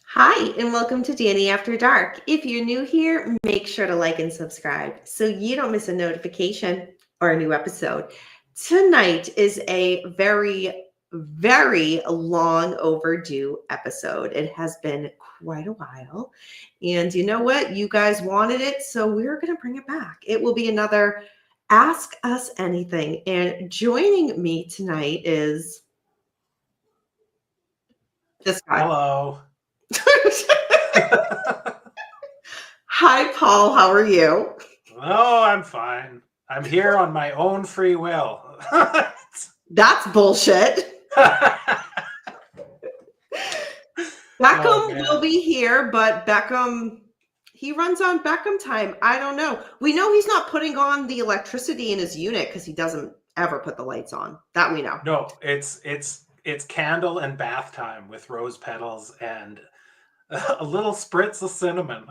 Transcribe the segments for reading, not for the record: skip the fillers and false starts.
Hi, and welcome to Danny After Dark. If you're new here, make sure to like and subscribe so you don't miss a notification or a new episode. Tonight is a very long overdue episode. It has been quite a while. And you know what? You guys wanted it, so we're going to bring it back. It will be another Ask Us Anything. And joining me tonight is this guy. Hello. Hi, Paul. How are you? Oh, I'm fine. I'm here on my own free will. That's bullshit. Beckham will be here, but Beckham, he runs on Beckham time. I don't know. We know he's not putting on the electricity in his unit because he doesn't ever put the lights on. That we know. No, it's candle and bath time with rose petals and a little spritz of cinnamon.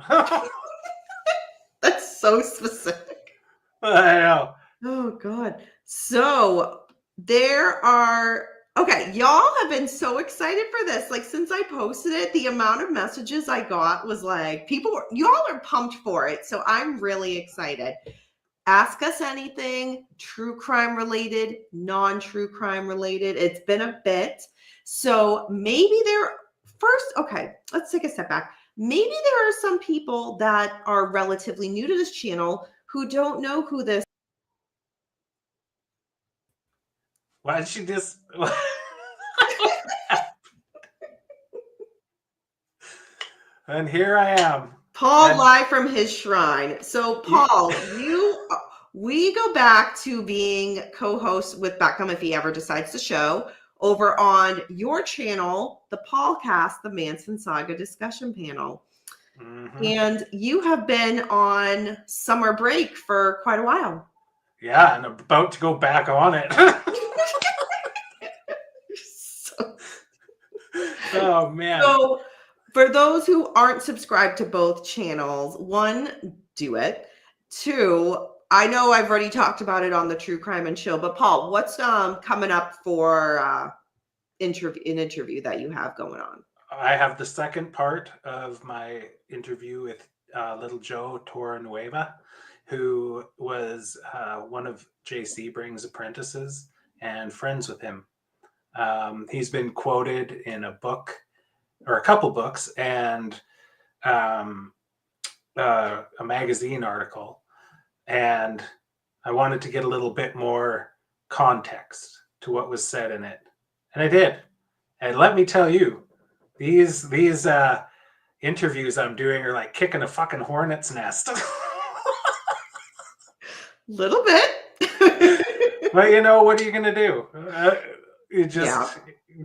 That's so specific. I know. Oh, God. So okay, y'all have been so excited for this. Like, since I posted it, the amount of messages I got was like, y'all are pumped for it. So I'm really excited. Ask us anything, true crime related, non-true crime related. It's been a bit. So maybe okay, let's take a step back. Maybe there are some people that are relatively new to this channel who don't know who this. Why did she just... And here I am. Paul live from his shrine. So Paul, we go back to being co-host with Beckham if he ever decides to show over on your channel, the Paulcast, the Manson Saga discussion panel. Mm-hmm. And you have been on summer break for quite a while. Yeah, and I'm about to go back on it. Oh, man. So for those who aren't subscribed to both channels, one, do it. Two, I know I've already talked about it on the True Crime and Chill, but Paul, what's coming up for an interview that you have going on? I have the second part of my interview with Little Joe Torrenueva, who was one of Jay Sebring's apprentices and friends with him. He's been quoted in a book or a couple books and a magazine article. And I wanted to get a little bit more context to what was said in it. And I did. And let me tell you, these interviews I'm doing are like kicking a fucking hornet's nest. Little bit. But you know, what are you going to do? You just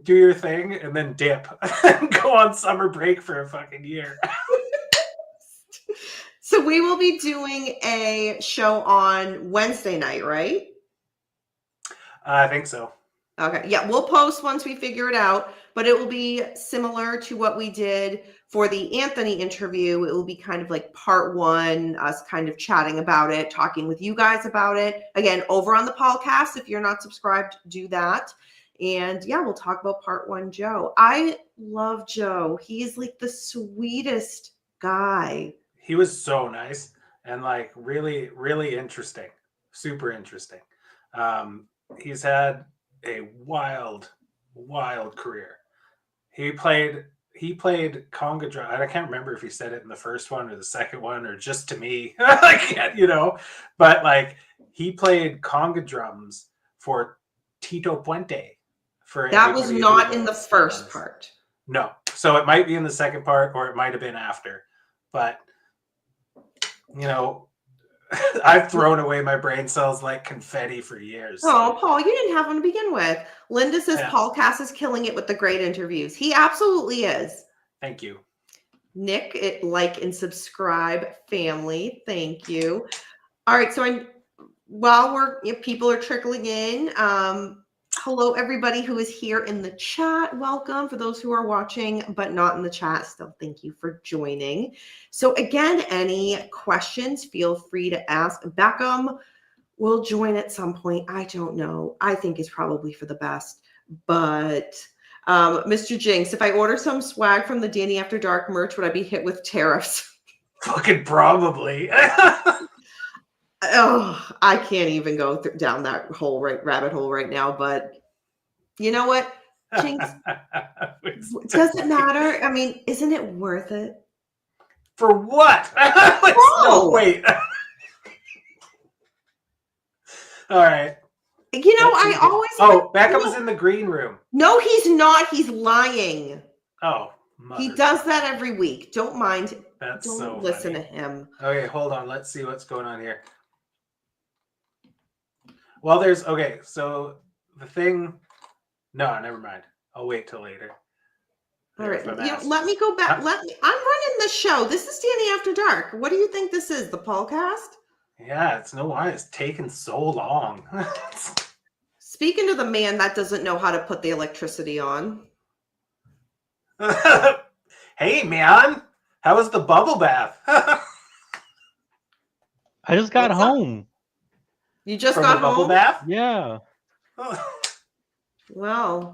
do your thing and then dip and go on summer break for a fucking year. So we will be doing a show on Wednesday night, right? I think so. Okay. Yeah, we'll post once we figure it out, but it will be similar to what we did for the Anthony interview. It will be kind of like part one, us kind of chatting about it, talking with you guys about it. Again, over on the Paulcast, if you're not subscribed, do that. And yeah, we'll talk about part one, Joe. I love Joe. He's like the sweetest guy. He was so nice and like really, really interesting. Super interesting. He's had a wild career. He played conga drum. I can't remember if he said it in the first one or the second one or just to me, like, you know, but like he played conga drums for Tito Puente. That was not in the first part. No. So it might be in the second part or it might have been after. But, you know, I've thrown away my brain cells like confetti for years. Oh, Paul, you didn't have one to begin with. Linda says Paulcast is killing it with the great interviews. He absolutely is. Thank you. Nick, like and subscribe, family. Thank you. All right. So while people are trickling in, hello, everybody who is here in the chat. Welcome. For those who are watching but not in the chat, still thank you for joining. So again, any questions, feel free to ask. Beckham will join at some point. I don't know. I think it's probably for the best. But Mr. Jinx, if I order some swag from the Danny After Dark merch, would I be hit with tariffs? Fucking probably. Oh, I can't even go down that rabbit hole right now. But you know what, Jinx? Does it matter? I mean, isn't it worth it? For what? No, wait. All right. You know, I always. Oh, Beckham's in the green room. No, he's not. He's lying. Oh, he does that every week. Don't mind. That's Don't so listen funny. to him. Okay, hold on. Let's see what's going on here. Well, so the thing. No, never mind. I'll wait till later. All right. Let me go back. I'm running the show. This is Danny After Dark. What do you think this is? The Paulcast? Yeah, it's no why it's taken so long. Speaking to the man that doesn't know how to put the electricity on. Hey, man. How was the bubble bath? I just got home. You just From got the bubble home? bath? Yeah. Well,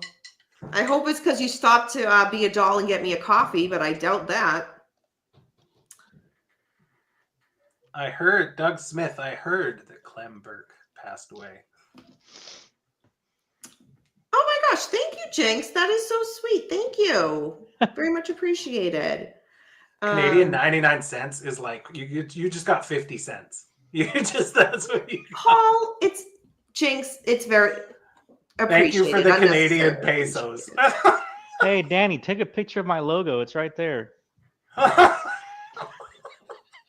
I hope it's because you stopped to be a doll and get me a coffee, but I doubt that. I heard, Doug Smith, I heard that Clem Burke passed away. Oh my gosh, thank you, Jinx. That is so sweet. Thank you. Very much appreciated. Canadian 99 cents is like, you just got 50 cents. That's what you got. Paul, it's Jinx. It's very appreciated. Thank you for the Canadian pesos. Hey, Danny, take a picture of my logo. It's right there.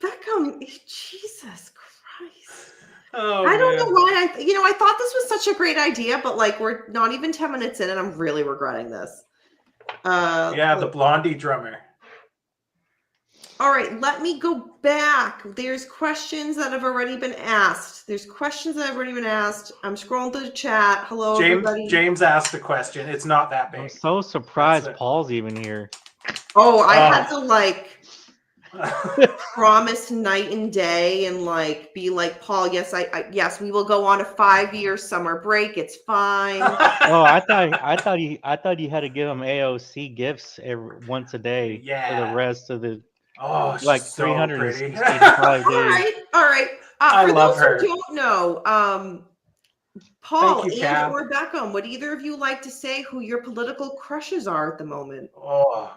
Beckham, Jesus Christ. Oh, I don't know why I thought this was such a great idea, but like we're not even 10 minutes in and I'm really regretting this. The Blondie drummer. All right, let me go back. There's questions that have already been asked. I'm scrolling through the chat. Hello, everybody. James asked a question. It's not that big. I'm so surprised Paul's even here. Oh, I had to promise night and day and be like, Paul, yes, yes, we will go on a 5-year summer break. It's fine. Oh, I thought you had to give him AOC gifts once a day for the rest of the 365 days. All right. I love her. For those who don't know, Paul Cam. or Beckham, would either of you like to say who your political crushes are at the moment? Oh,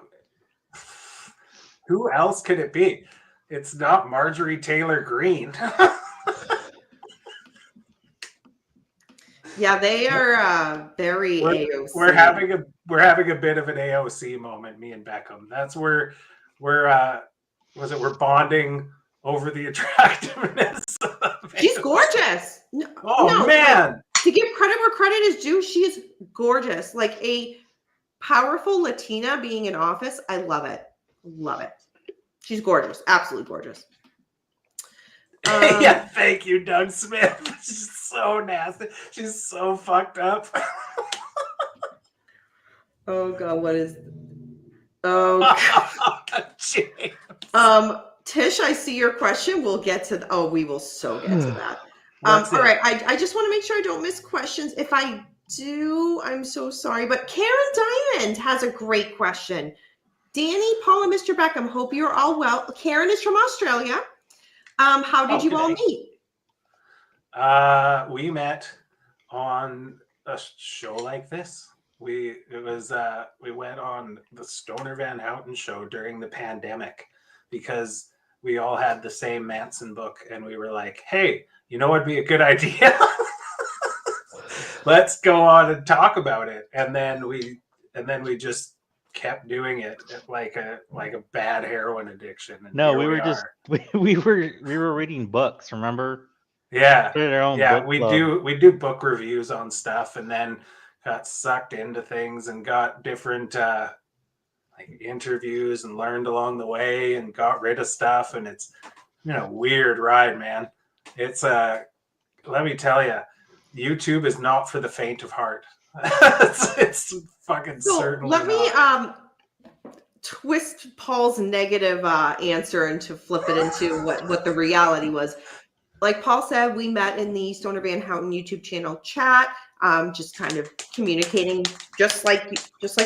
who else could it be? It's not Marjorie Taylor Greene. Yeah, they are very AOC. We're having a bit of an AOC moment, me and Beckham. That's where we're bonding over the attractiveness of She's AOC. Gorgeous. Man. To give credit where credit is due, she is gorgeous. Like a powerful Latina being in office. I love it. Love it. She's gorgeous. Absolutely gorgeous. Yeah, thank you, Doug Smith. She's so nasty. She's so fucked up. Oh God, what is? Oh God. James. Tish, I see your question. We'll get to. We will so get to that. All right. I just want to make sure I don't miss questions. If I do, I'm so sorry. But Karen Diamond has a great question. Danny, Paul, and Mr. Beckham, hope you're all well. Karen is from Australia. How did you all meet? We met on a show like this. We went on the Stoner Van Houten show during the pandemic because we all had the same Manson book and we were like, hey, you know what'd be a good idea? Let's go on and talk about it. And then we just kept doing it like a bad heroin addiction. And no, we were reading books, remember? Yeah. We do book reviews on stuff and then got sucked into things and got different interviews and learned along the way and got rid of stuff. And it's weird ride, man. It's let me tell you, YouTube is not for the faint of heart. it's fucking certainly let me twist Paul's negative answer and to flip it into what the reality was. Like Paul said, we met in the Stoner Van Houten YouTube channel chat. just kind of communicating just like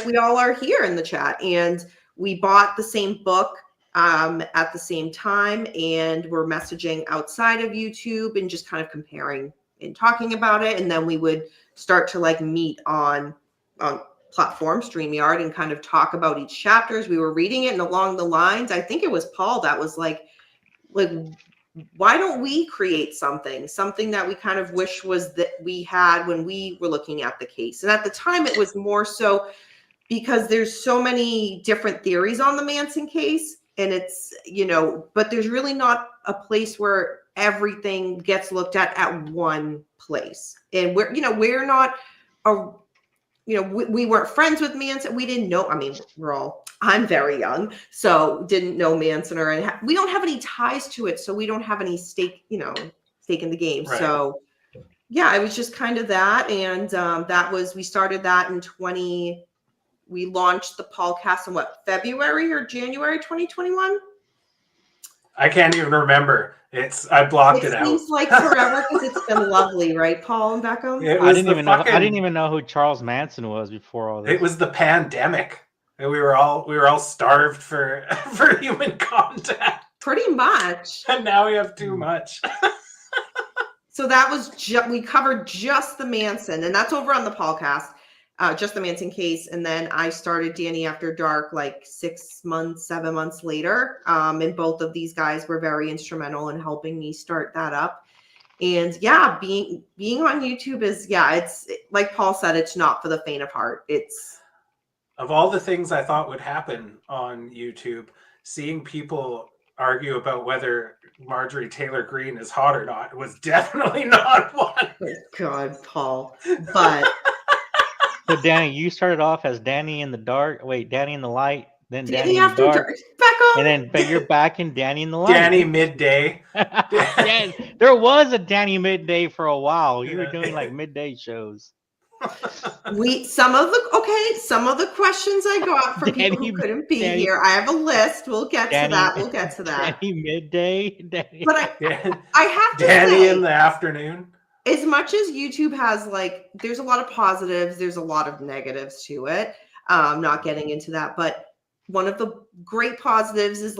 we all are here in the chat. And we bought the same book at the same time, and we're messaging outside of YouTube and just kind of comparing and talking about it. And then we would start to like meet on platform StreamYard and kind of talk about each chapter as we were reading it. And along the lines, I think it was Paul that was like, why don't we create something that we kind of wish was that we had when we were looking at the case? And at the time it was more so because there's so many different theories on the Manson case, and it's, but there's really not a place where everything gets looked at one place. And we're not we weren't friends with Manson. We didn't know. I mean, I'm very young, so didn't know Manson, we don't have any ties to it. So we don't have any stake in the game. Right. So yeah, it was just kind of that. And we started that we launched the Paulcast in February or January 2021? I can't even remember. I blocked it out. It seems like forever because it's been lovely, right, Paul and Beckham? I didn't even know who Charles Manson was before all this. It was the pandemic, and we were all starved for human contact. Pretty much. And now we have too much. So that was we covered just the Manson, and that's over on the Paulcast. Just the Manson case. And then I started Danny After Dark like 7 months later. And both of these guys were very instrumental in helping me start that up. And yeah, being on YouTube is, it's like Paul said, it's not for the faint of heart. It's of all the things I thought would happen on YouTube, seeing people argue about whether Marjorie Taylor Greene is hot or not was definitely not one. Oh God, Paul. But so Danny, you started off as Danny in the light, then Danny After in the dark, and then you're back in Danny in the light. Danny midday. Yes, there was a Danny midday for a while. You were doing like midday shows. Some of the questions I got from people who couldn't be here. I have a list. We'll get to that. Danny midday. But I have to Danny say, in the afternoon. As much as YouTube has there's a lot of positives, there's a lot of negatives to it. Not getting into that, but one of the great positives is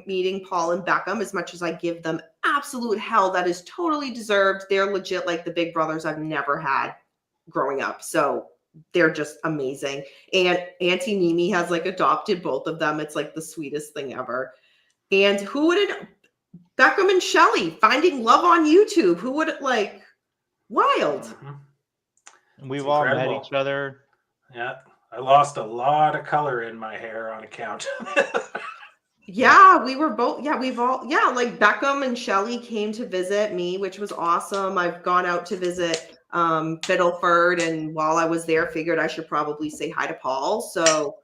meeting Paul and Beckham. As much as I give them absolute hell, that is totally deserved. They're legit like the big brothers I've never had growing up. So they're just amazing. And Auntie Mimi has adopted both of them. It's the sweetest thing ever. And who would it? Beckham and Shelly finding love on YouTube. Who would it Wild. Mm-hmm. We've all met each other. Yeah. I lost a lot of color in my hair on account. Yeah, we were both. Yeah, we've all. Yeah, Beckham and Shelly came to visit me, which was awesome. I've gone out to visit Biddleford, and while I was there, figured I should probably say hi to Paul. So,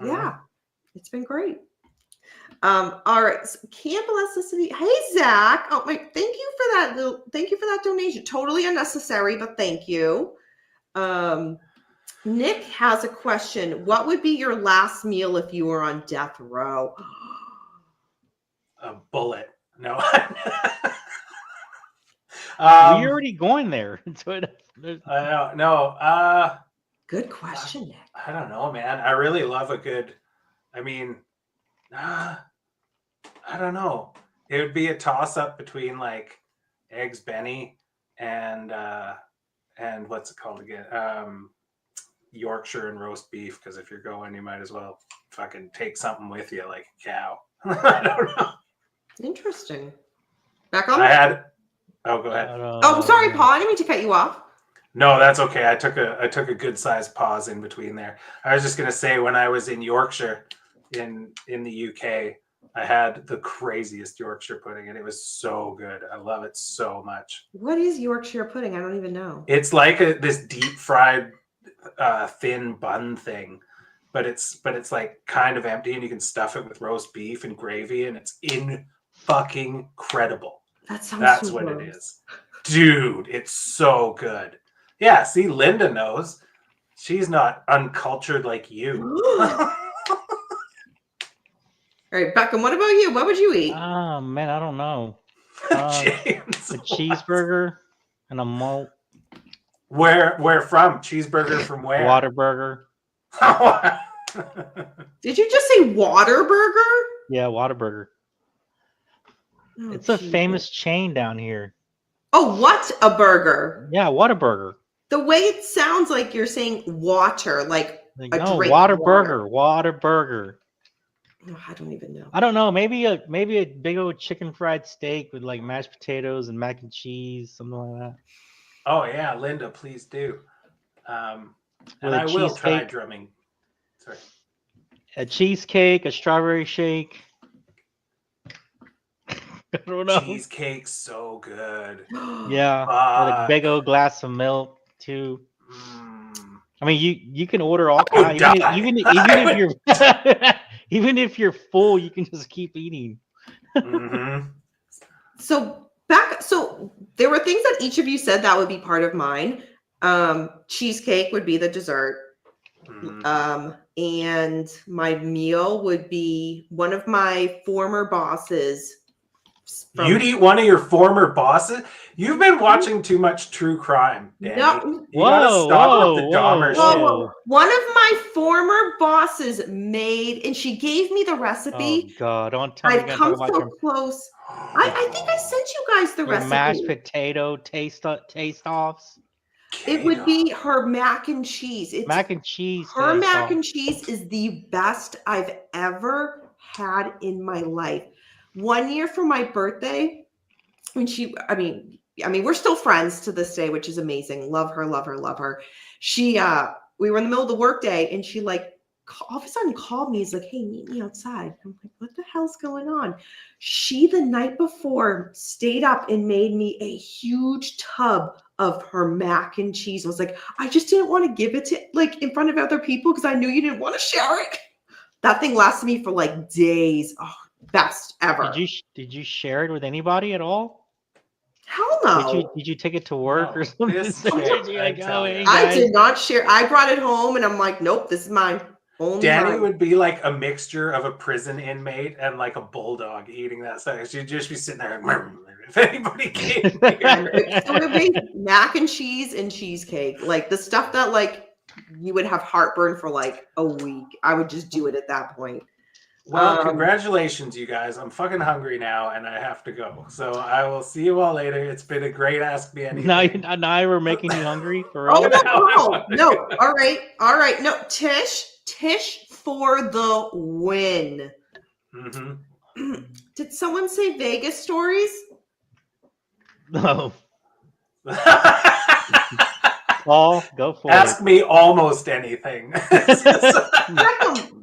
yeah, it's been great. All right, so Campbell Elasticity. Hey Zach. Oh my, thank you for that. Thank you for that donation. Totally unnecessary, but thank you. Nick has a question. What would be your last meal if you were on death row? A bullet. No. You're already going there. I don't know. Good question, Nick. I don't know, man. I really love a good. I don't know. It would be a toss up between eggs Benny and what's it called again? Yorkshire and roast beef, because if you're going, you might as well fucking take something with you like a cow. I don't know. Interesting. Back on. Oh, go ahead. Sorry, Paul. I didn't mean to cut you off. No, that's okay. I took a good sized pause in between there. I was just gonna say, when I was in Yorkshire in the UK, I had the craziest Yorkshire pudding, and it was so good. I love it so much. What is Yorkshire pudding? I don't even know. It's like this deep fried thin bun thing, but it's kind of empty, and you can stuff it with roast beef and gravy, and it's fucking incredible. That's what it is. Dude, it's so good. Yeah, see, Linda knows. She's not uncultured like you. All right, Beckham, what about you? What would you eat? Oh, man, I don't know. A cheeseburger and a malt. Where from? Cheeseburger from where? Whataburger. Did you just say Waterburger? Yeah, Whataburger. Oh, It's a Jesus. famous chain down here. Oh, what a burger. Yeah, Whataburger. The way it sounds like you're saying water, like a No, drink. Whataburger. Whataburger. Oh, I don't even know. I don't know. Maybe a big old chicken fried steak with like mashed potatoes and mac and cheese, something like that. Oh yeah, Linda, please do. And With I a will try cheesecake. drumming. Sorry. A cheesecake, a strawberry shake. I don't know. Cheesecake's so good. Yeah, with a big old glass of milk too. I mean, you can order all kinds. Even if you're even if you're full, you can just keep eating. Mm-hmm. So there were things that each of you said that would be part of mine. Cheesecake would be the dessert. Mm-hmm. And my meal would be one of my former bosses. You'd eat one of your former bosses? You've been watching too much true crime, Danny. No. You gotta stop with the Dahmer shit. Well, one of my former bosses made, and she gave me the recipe. Oh God! Don't tell me you're I've gonna come talk about so close. I think I sent you guys the your recipe. mashed potato taste offs. It would be her mac and cheese. It's Mac and cheese. her taste mac off. and cheese is the best I've ever had in my life. One year for my birthday, when we're still friends to this day, which is amazing. Love her, love her, love her. She we were in the middle of the workday and she like all of a sudden called me. He's like, hey, meet me outside. I'm like, what the hell's going on? She the night before stayed up and made me a huge tub of her mac and cheese. I was like, I just didn't want to give it to like in front of other people because I knew you didn't want to share it. That thing lasted me for like days. Oh, best ever. Did you share it with anybody at all? Hell no. Did you take it to work or something? I did not share. I brought it home and I'm like, nope, this is mine. Only Danny mine. would be like a mixture of a prison inmate and like a bulldog eating that stuff. She'd just be sitting there like, if anybody came here. So it would be mac and cheese and cheesecake. Like the stuff that like you would have heartburn for like a week. I would just do it at that point. Well, congratulations, you guys. I'm fucking hungry now, and I have to go. So I will see you all later. It's been a great Ask Me Anything. Now we're making you hungry for real? No. All right. No, Tish for the win. Mm-hmm. Did someone say Vegas stories? No. Paul, go for Ask me almost anything. Beckham,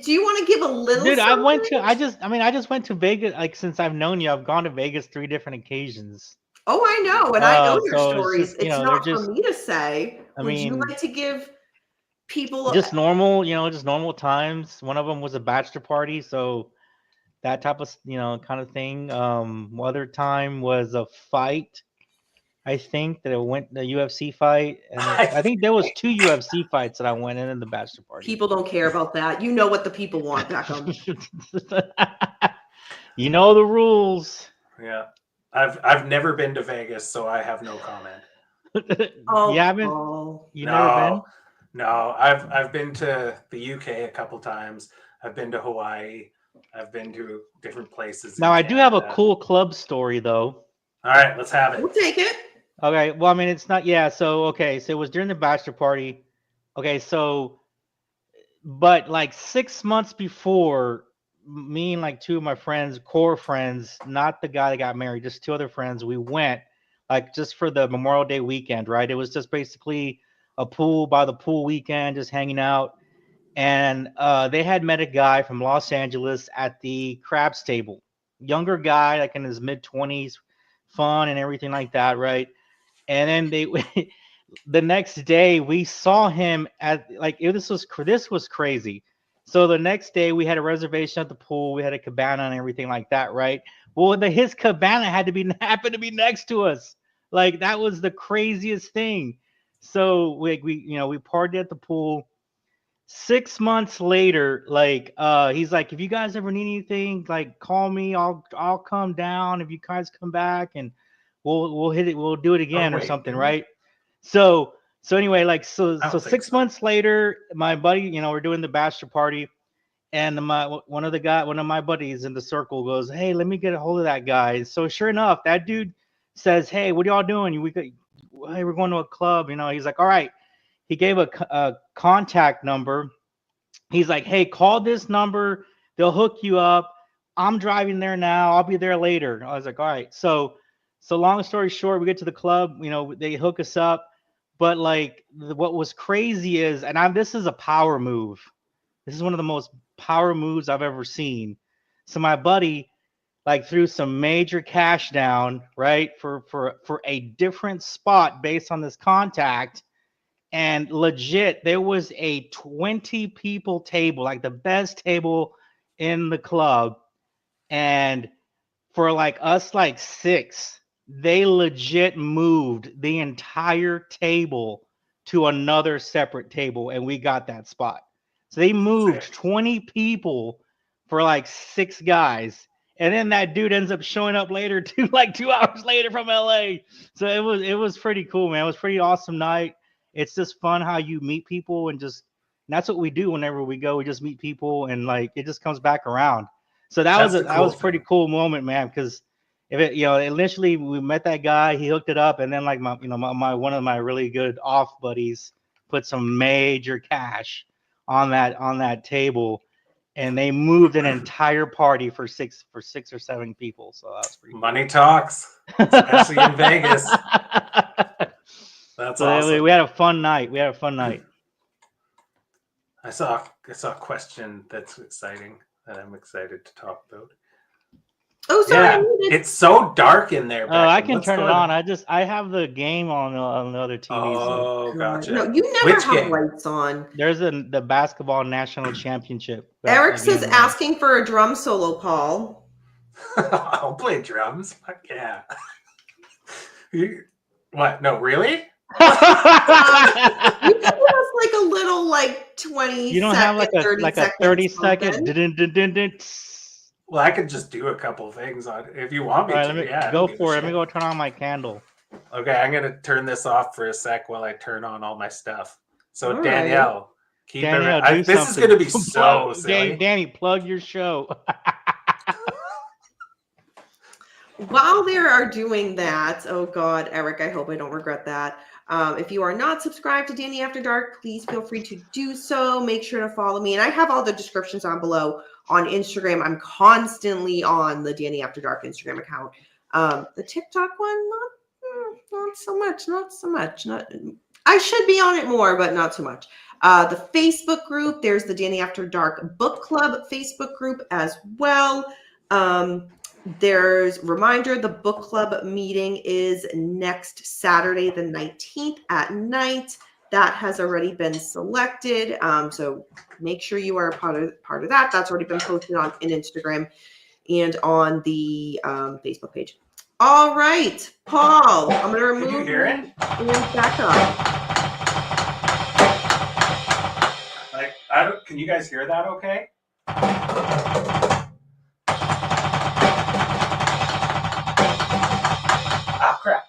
do you want to give a little? Dude, I just went to Vegas. Like since I've known you, I've gone to Vegas 3 different occasions. Oh, I know, and I know your stories. It's not for me to say. Would you like to give people just normal, just normal times? One of them was a bachelor party, so that type of kind of thing. Other time was a fight. I think that it went the UFC fight, and I think there was 2 UFC fights that I went in the bachelor party. People don't care about that. You know what the people want, Beckham. You know the rules. Yeah, I've never been to Vegas, so I have no comment. You haven't? Never been? No, I've been to the UK a couple times. I've been to Hawaii. I've been to different places. Now I do have a cool club story though. All right, let's have it. We'll take it. Okay, well, I mean, it's not, so it was during the bachelor party. Okay, so, but like 6 months before, me and like 2 of my friends, core friends, not the guy that got married, just 2 other friends, we went like just for the Memorial Day weekend, right? It was just basically a pool by the pool weekend, just hanging out. And they had met a guy from Los Angeles at the craps table, younger guy, like in his mid-20s, fun and everything like that, right? And then the next day we saw him at like this was crazy. So the next day we had a reservation at the pool, we had a cabana and everything like that, right? Well, his cabana happened to be next to us. Like that was the craziest thing. So we partied at the pool. 6 months later, like he's like, if you guys ever need anything, like call me. I'll come down if you guys come back and we'll hit it. We'll do it again or something, right? So So anyway, like I so don't think 6 so. months later, my buddy, you know, we're doing the bachelor party, and one of my buddies in the circle goes, "Hey, let me get a hold of that guy." So sure enough, that dude says, "Hey, what are y'all doing? Hey, we're going to a club." You know, he's like, "All right." He gave a contact number. He's like, "Hey, call this number. They'll hook you up. I'm driving there now. I'll be there later." I was like, "All right." So long story short, we get to the club. You know, they hook us up. But like, what was crazy is, this is a power move. This is one of the most power moves I've ever seen. So my buddy like threw some major cash down, right, for a different spot based on this contact. And legit, there was a 20 people table, like the best table in the club. And for like us, like six, they legit moved the entire table to another separate table, and we got that spot. So they moved Sick. 20 people for like six guys. And then that dude ends up showing up later too, like 2 hours later from LA. So it was pretty cool, man. It was a pretty awesome night. It's just fun how you meet people and that's what we do whenever we go. We just meet people and like it just comes back around. So that That's was the that cool was a pretty thing. cool moment, man. Because if it, you know, initially we met that guy, he hooked it up, and then like my one of my really good off buddies put some major cash on that table, and they moved an entire party for six or seven people. So that was pretty Money talks, especially in Vegas. That's So awesome. we had a fun night. I saw a question that's exciting that I'm excited to talk about. Oh, sorry. Yeah, it's so dark in there, Beckham. I can What's turn it going on. I have the game on the other TV. So Oh, gotcha. No, you never Which have game? lights on. there's the basketball national championship. Eric says again, asking for a drum solo, Paul. I'll play drums. Fuck yeah. What? No, really? You can give us like a little like 20 You don't second, have like a 30 like a second 30-second. something. Well, I could just do a couple things on if you want me All right, to. let me Yeah, I go don't give a for it. Let me shit. go turn on my candle. Okay, I'm gonna turn this off for a sec while I turn on all my stuff. So All Danielle, keep Danielle, it. do This something. is gonna be so silly. Danny, plug your show. While they are doing that, oh God, Eric, I hope I don't regret that. If you are not subscribed to Danny After Dark, please feel free to do so. Make sure to follow me. And I have all the descriptions on below on Instagram. I'm constantly on the Danny After Dark Instagram account. The TikTok one, not so much. I should be on it more, but not so much. The Facebook group, there's the Danny After Dark Book Club Facebook group as well. There's reminder, the book club meeting is next Saturday, the 19th at night. That has already been selected. So make sure you are a part of that. That's already been posted on Instagram and on the Facebook page. All right, Paul, I'm going to remove Can you hear it? and back up. Like, can you guys hear that? Okay. Ah, crap.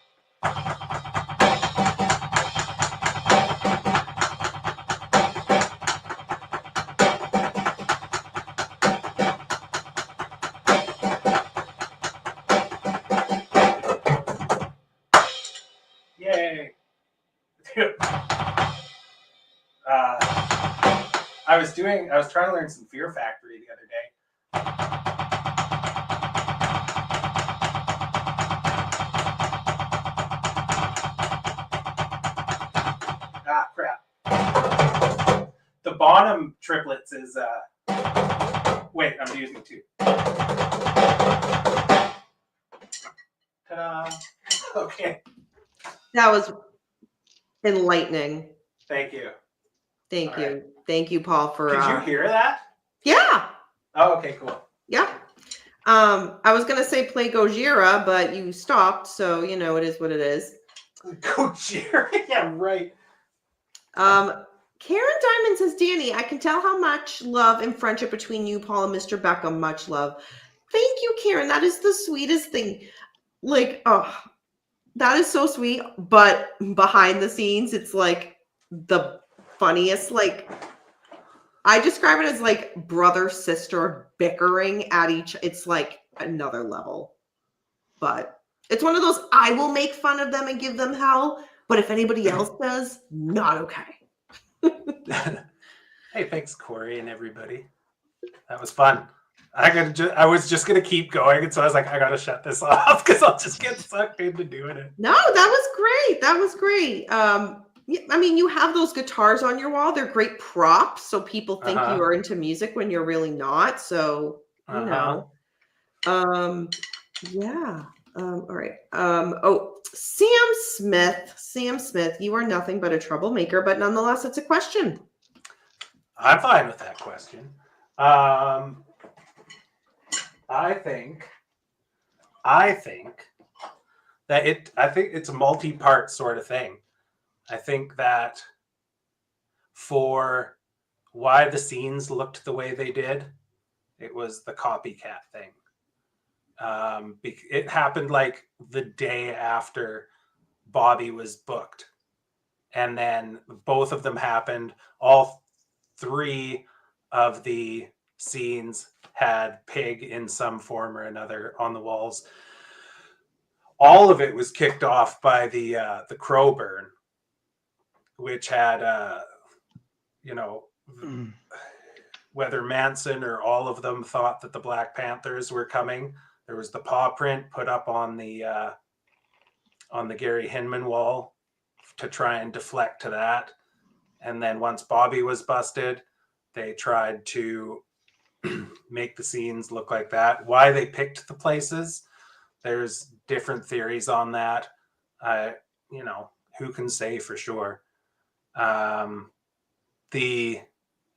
Yay. I was trying to learn some Fear Factory the other day. Ah, crap. The bottom triplets is, wait, I'm using two. Ta-da. Okay. That was enlightening. Thank you. Thank All you. right. Thank you, Paul, for Could you hear that? Yeah. Oh, okay, cool. Yeah. I was gonna say play Gojira, but you stopped, so you know it is what it is. Gojira? Yeah, right. Karen Diamond says, Danny, I can tell how much love and friendship between you, Paul, and Mr. Beckham. Much love. Thank you, Karen. That is the sweetest thing. Like, oh, That is so sweet, but behind the scenes, it's like the funniest. Like I describe it as like brother sister bickering at each. It's like another level, but it's one of those I will make fun of them and give them hell, but if anybody else does, not okay. Hey, thanks, Corey and everybody. That was fun. I was just gonna keep going, and so I was like, I gotta shut this off because I'll just get sucked into doing it. No, that was great. That was great. I mean, you have those guitars on your wall. They're great props, so people think you are into music when you're really not. So, you know. Yeah. All right. Oh, Sam Smith. Sam Smith, you are nothing but a troublemaker, but nonetheless, it's a question. I'm fine with that question. I think that I think it's a multi-part sort of thing. I think that for why the scenes looked the way they did, it was the copycat thing. It happened like the day after Bobby was booked, and then both of them happened. All three of the scenes had pig in some form or another on the walls. All of it was kicked off by the crow burn, which had whether Manson or all of them thought that the Black Panthers were coming. There was the paw print put up on the Gary Hinman wall to try and deflect to that. And then once Bobby was busted, they tried to make the scenes look like that. Why they picked the places, there's different theories on that. Who can say for sure? The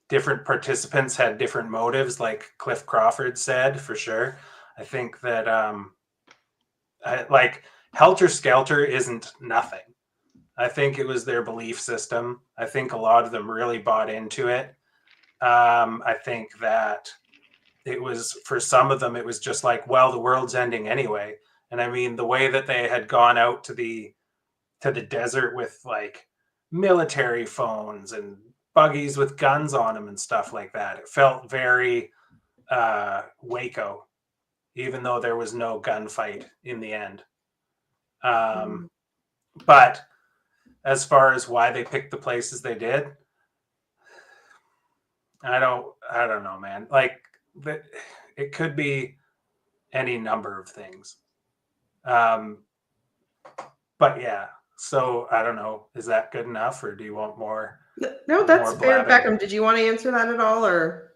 different participants had different motives, like Cliff Crawford said, for sure. I think that like Helter Skelter isn't nothing. I think it was their belief system. I think a lot of them really bought into it. I think that it was, for some of them, it was just like, well, the world's ending anyway. And I mean, the way that they had gone out to the desert with like military phones and buggies with guns on them and stuff like that, it felt very Waco, even though there was no gunfight in the end. But as far as why they picked the places they did, I don't know, man. Like, it could be any number of things. But yeah, so I don't know. Is that good enough, or do you want more? No, that's more fair. blabbing? Beckham, did you want to answer that at all, or?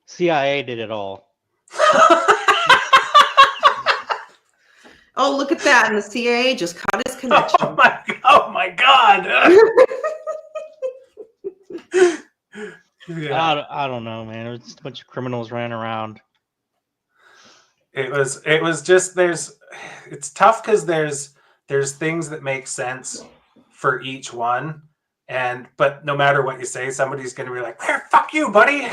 CIA did it all. Oh, look at that. And the CIA just cut his connection. Oh my God. Yeah. I don't know, man. It was just a bunch of criminals running around. It was just, it's tough because there's things that make sense for each one. But no matter what you say, somebody's going to be like, fuck you, buddy.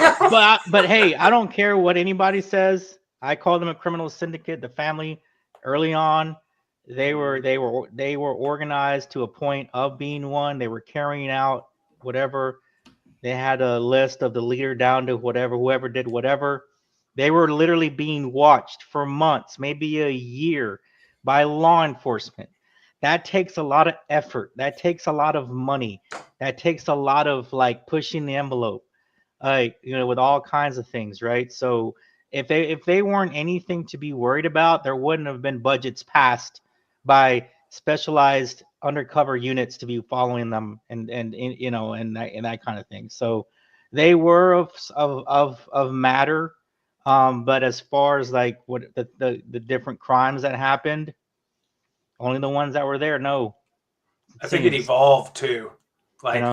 but hey, I don't care what anybody says. I call them a criminal syndicate. The family early on, they were organized to a point of being one. They were carrying out whatever. They had a list of the leader down to whoever did whatever. They were literally being watched for months, maybe a year, by law enforcement. That takes a lot of effort. That takes a lot of money. That takes a lot of like pushing the envelope, with all kinds of things, right? So if they weren't anything to be worried about, there wouldn't have been budgets passed by specialized undercover units to be following them and that kind of thing. So they were of matter. But as far as like what the different crimes that happened, only the ones that were there know. I think it evolved too. Like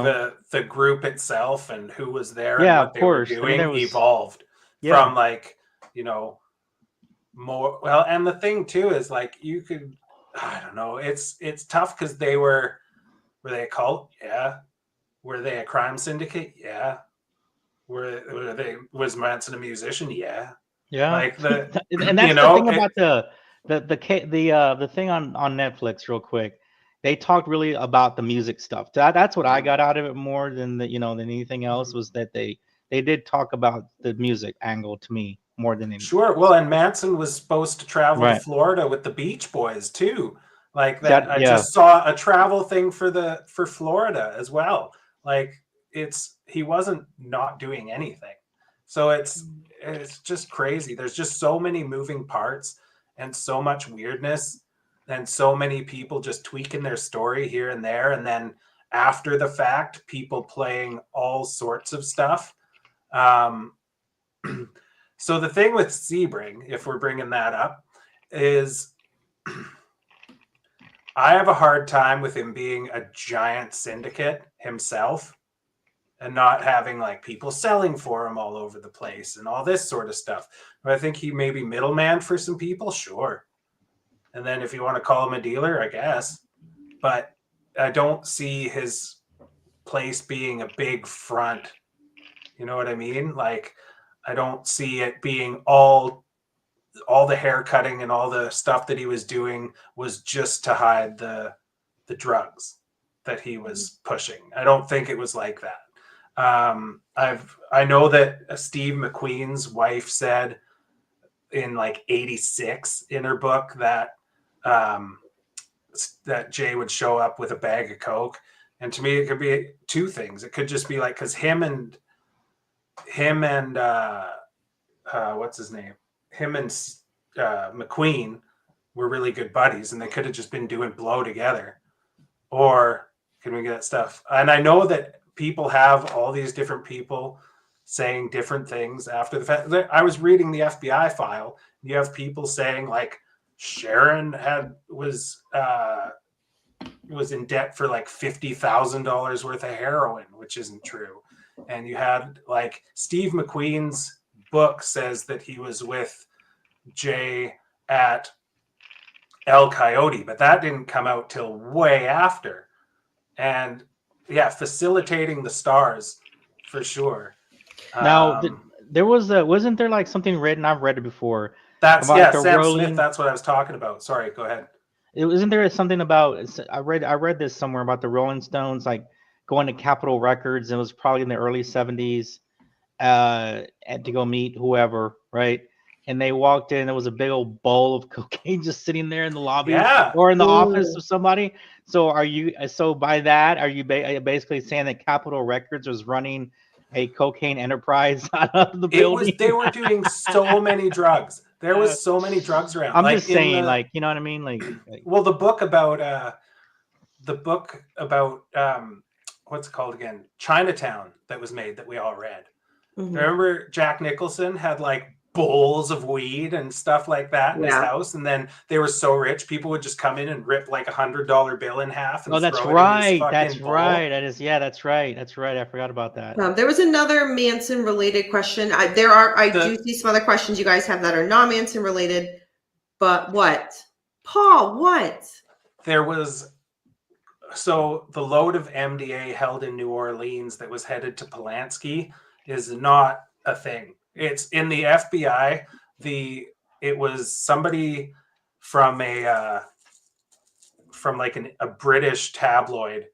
the group itself and who was there and what they were doing evolved from like, more. Well, and the thing too is like you could, I don't know. It's tough because were they a cult? Yeah. Were they a crime syndicate? Yeah. Was Manson a musician? Yeah. Yeah. Like and that's the thing about the thing on Netflix, real quick. They talked really about the music stuff. That's what I got out of it more than than anything else, was that they did talk about the music angle to me more than anything. Sure. Well, and Manson was supposed to travel to Right. Florida with the Beach Boys too. Like that, I Yeah. just saw a travel thing for Florida as well. Like he wasn't not doing anything. So it's just crazy. There's just so many moving parts and so much weirdness and so many people just tweaking their story here and there, and then after the fact, people playing all sorts of stuff. Um, so the thing with Sebring, if we're bringing that up, is I have a hard time with him being a giant syndicate himself and not having like people selling for him all over the place and all this sort of stuff. But I think he may be middleman for some people, sure. And then if you want to call him a dealer, I guess. But I don't see his place being a big front. You know what I mean? Like, I don't see it being all the hair cutting and all the stuff that he was doing was just to hide the drugs that he was pushing. I don't think it was like that. I know that Steve McQueen's wife said in like 86 in her book that that Jay would show up with a bag of coke, and to me it could be two things. It could just be like, because him and what's his name, him and McQueen were really good buddies, and they could have just been doing blow together. Or can we get stuff? And I know that people have all these different people saying different things after the fact. I was reading the FBI file. You have people saying like Sharon was in debt for like $50,000 worth of heroin, which isn't true. And you had like Steve McQueen's book says that he was with Jay at El Coyote, but that didn't come out till way after. And yeah, facilitating the stars for sure. Now, there wasn't there like something written? I've read it before. That's about the Sam rolling, Smith. That's what I was talking about. Sorry, go ahead. Isn't there something about? I read this somewhere about the Rolling Stones like going to Capitol Records. It was probably in the early '70s, and to go meet whoever, right? And they walked in. There was a big old bowl of cocaine just sitting there in the lobby Yeah. or in the office Ooh. of somebody. So by that, are you basically saying that Capitol Records was running a cocaine enterprise out of the building? They were doing so many drugs. There was so many drugs around. I'm like just saying, like, you know what I mean? Like well, the book about what's it called again? Chinatown, that was made, that we all read. Mhm. Remember Jack Nicholson had like bowls of weed and stuff like that in his house, and then they were so rich, people would just come in and rip like $100 bill in half and that's throw right. it in his fucking That's bowl. right. That is, yeah, that's right. That's right. I forgot about that. There was another Manson related question. I do see some other questions you guys have that are not Manson related, but what? Paul, what? There was so the load of MDA held in New Orleans that was headed to Polanski is not a thing. It's in the FBI. It was somebody from a British tabloid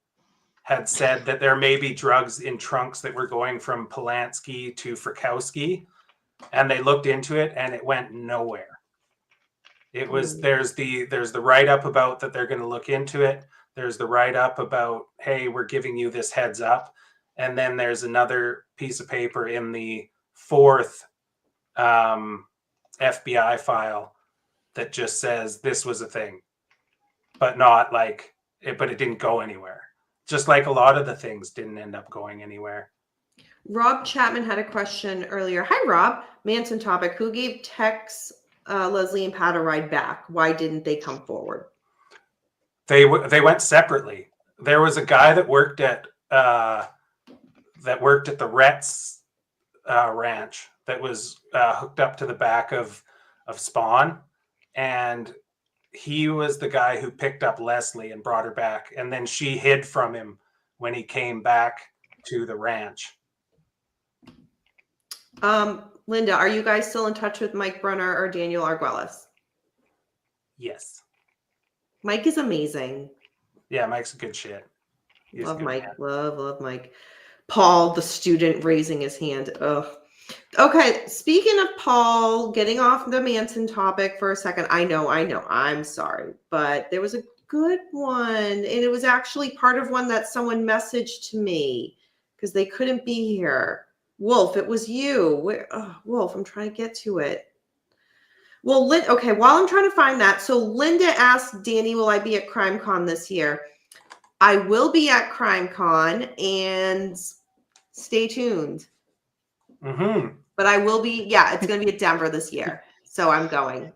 had said that there may be drugs in trunks that were going from Polanski to Frykowski, and they looked into it and it went nowhere. It was there's the write-up about that they're going to look into it. There's the write-up about, hey, we're giving you this heads up. And then there's another piece of paper in the fourth FBI file that just says this was a thing, but not like it, but it didn't go anywhere. Just like a lot of the things didn't end up going anywhere. Rob Chapman had a question earlier. Hi, Rob. Manson topic. Who gave Tex, Leslie, and Pat a ride back? Why didn't they come forward? They went separately. There was a guy that worked at the Retz ranch that was hooked up to the back of Spawn, and he was the guy who picked up Leslie and brought her back, and then she hid from him when he came back to the ranch. Linda, are you guys still in touch with Mike Brunner or Daniel Arguelles? Yes. Mike is amazing. Yeah, Mike's a good shit. He's Love a good Mike. man. Love Mike. Paul, the student, raising his hand. Ugh. Okay, speaking of Paul, getting off the Manson topic for a second. I know. I'm sorry, but there was a good one, and it was actually part of one that someone messaged to me because they couldn't be here. Wolf, it was you. Wolf, I'm trying to get to it. Well, okay, while I'm trying to find that, so Linda asked Danny, will I be at CrimeCon this year? I will be at CrimeCon, and stay tuned. Mm-hmm. But I will be, it's going to be at Denver this year, so I'm going.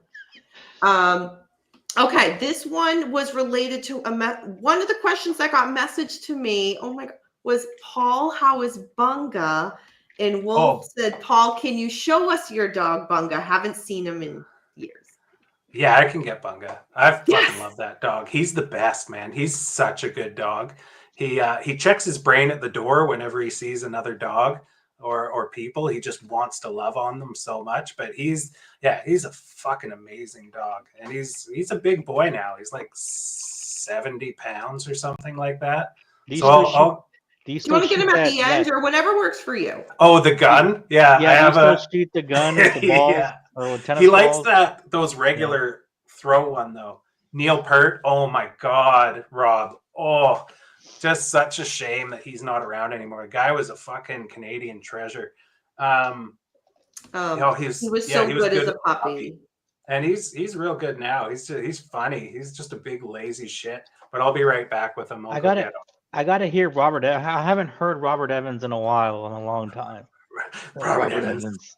Okay, this one was related to one of the questions that got messaged to me. Oh my God, was Paul, how is Bunga? And Wolf said, Paul, can you show us your dog Bunga? Haven't seen him in years. Yeah, I can get Bunga. I fucking love that dog. He's the best, man. He's such a good dog. He checks his brain at the door whenever he sees another dog or people. He just wants to love on them so much. But he's a fucking amazing dog. And he's a big boy now. He's like 70 pounds or something like that. Do you want to get him at the end or whatever works for you? Oh, the gun? Yeah. Yeah, I have shoot the gun with the balls. Yeah. Or tennis he balls. likes those regular throw one though. Neil Peart. Oh my God, Rob. Oh, just such a shame that he's not around anymore. The guy was a fucking Canadian treasure. He was so good as a puppy. And he's real good now. He's funny. He's just a big lazy shit. But I'll be right back with him. I gotta hear Robert. I haven't heard Robert Evans in a while, in a long time. Robert Evans.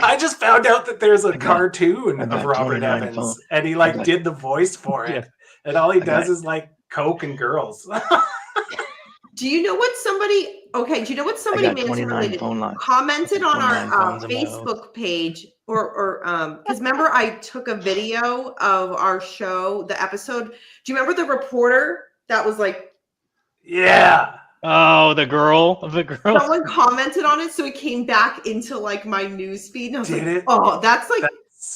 I just found out that there's a cartoon of Robert Evans, and he did the voice for it, and all he does is Coke and girls. Do you know what somebody? Okay, do you know what somebody commented on our Facebook page, or because remember I took a video of our show, the episode. Do you remember the reporter that was like? Yeah. Oh, the girl. Someone commented on it, so it came back into my news feed. And I was oh, that's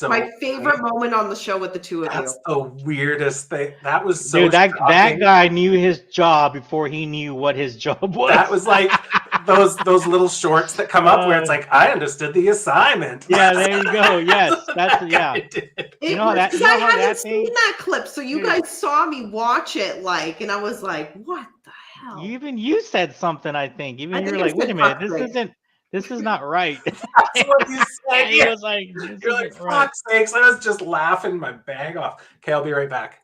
my favorite moment on the show with the two of you. That's the weirdest thing. That was so. Dude, that guy knew his job before he knew what his job was. That was like those little shorts that come up where it's I understood the assignment. Yeah, there you go. Yes, that's You know that. I hadn't seen that clip, so you guys saw me watch it, and I was like, "What the hell?" Even you said something. I think. Even you were like, "Wait a minute, this is not right." That's what you said. He was like, "You're like, fuck's sakes!" I was just laughing my bag off. Okay, I'll be right back.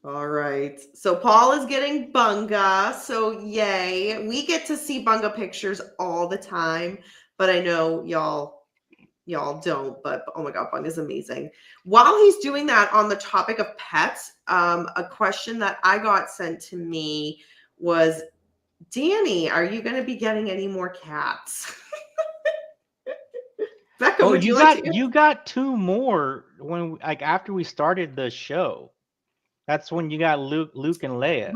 All right. So Paul is getting Bunga. So yay. We get to see Bunga pictures all the time, but I know y'all don't, but oh my God, Bunga's amazing. While he's doing that, on the topic of pets, a question that I got sent to me was, Danny, are you going to be getting any more cats? Beckham, you got two more when after we started the show. That's when you got Luke and Leia.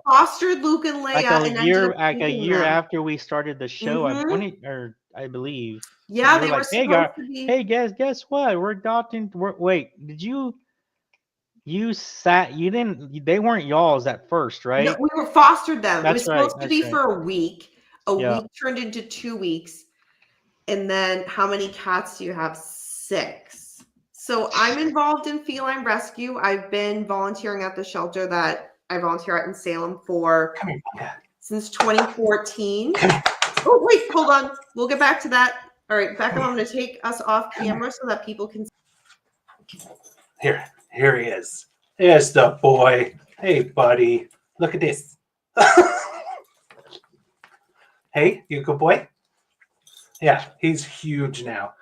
Fostered Luke and Leia. A year after we started the show, I believe. Yeah, they were supposed to be. Hey, guess what? We're adopting. Wait, did you? You didn't. They weren't y'all's at first, right? No, we were fostered them. It was supposed to be for a week. A week turned into 2 weeks. And then how many cats do you have? 6. So I'm involved in feline rescue. I've been volunteering at the shelter that I volunteer at in Salem since 2014. Oh, wait, hold on. We'll get back to that. All right, Beckham, I'm going to take us off camera so that people can see. Here he is. There's the boy. Hey, buddy. Look at this. Hey, you good boy? Yeah, he's huge now.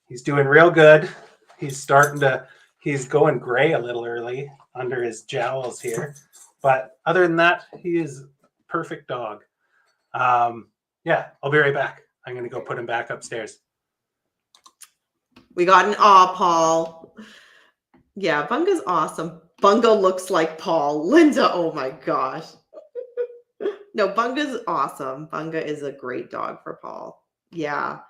He's doing real good. He's going gray a little early under his jowls here. But other than that, he is a perfect dog. I'll be right back. I'm going to go put him back upstairs. We got an aw, Paul. Yeah, Bunga's awesome. Bunga looks like Paul. Linda, oh my gosh. No, Bunga's awesome. Bunga is a great dog for Paul. Yeah.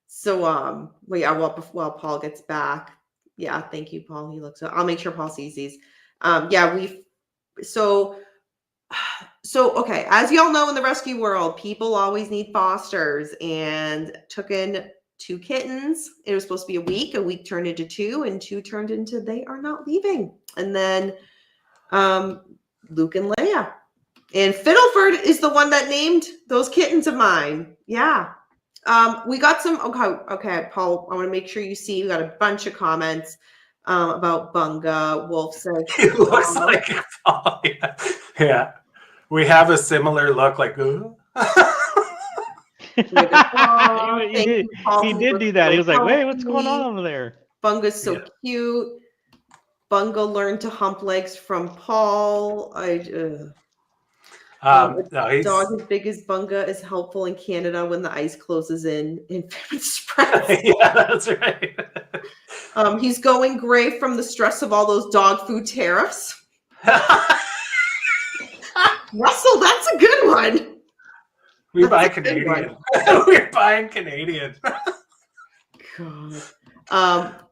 So, while Paul gets back, Yeah, thank you, Paul. He looks. I'll make sure Paul sees these. Yeah, so okay. As y'all know, in the rescue world, people always need fosters, and took in 2 kittens. It was supposed to be a week. A week turned into 2, and 2 turned into they are not leaving. And then Luke and Leia. And Fiddleford is the one that named those kittens of mine. Yeah. We got some. Okay, Paul. I want to make sure you see. We got a bunch of comments about Bunga. Wolf says He looks like oh, yeah. Yeah. We have a similar look, like ooh. He did do that. He was like, "Wait, what's going on over there?" Bunga's so cute. Bunga learned to hump legs from Paul. No, dog as big as Bunga is helpful in Canada when the ice closes in spreads. Yeah, that's right. He's going gray from the stress of all those dog food tariffs. Russell, that's a good one. We buy Canadian. We're buying Canadian. God.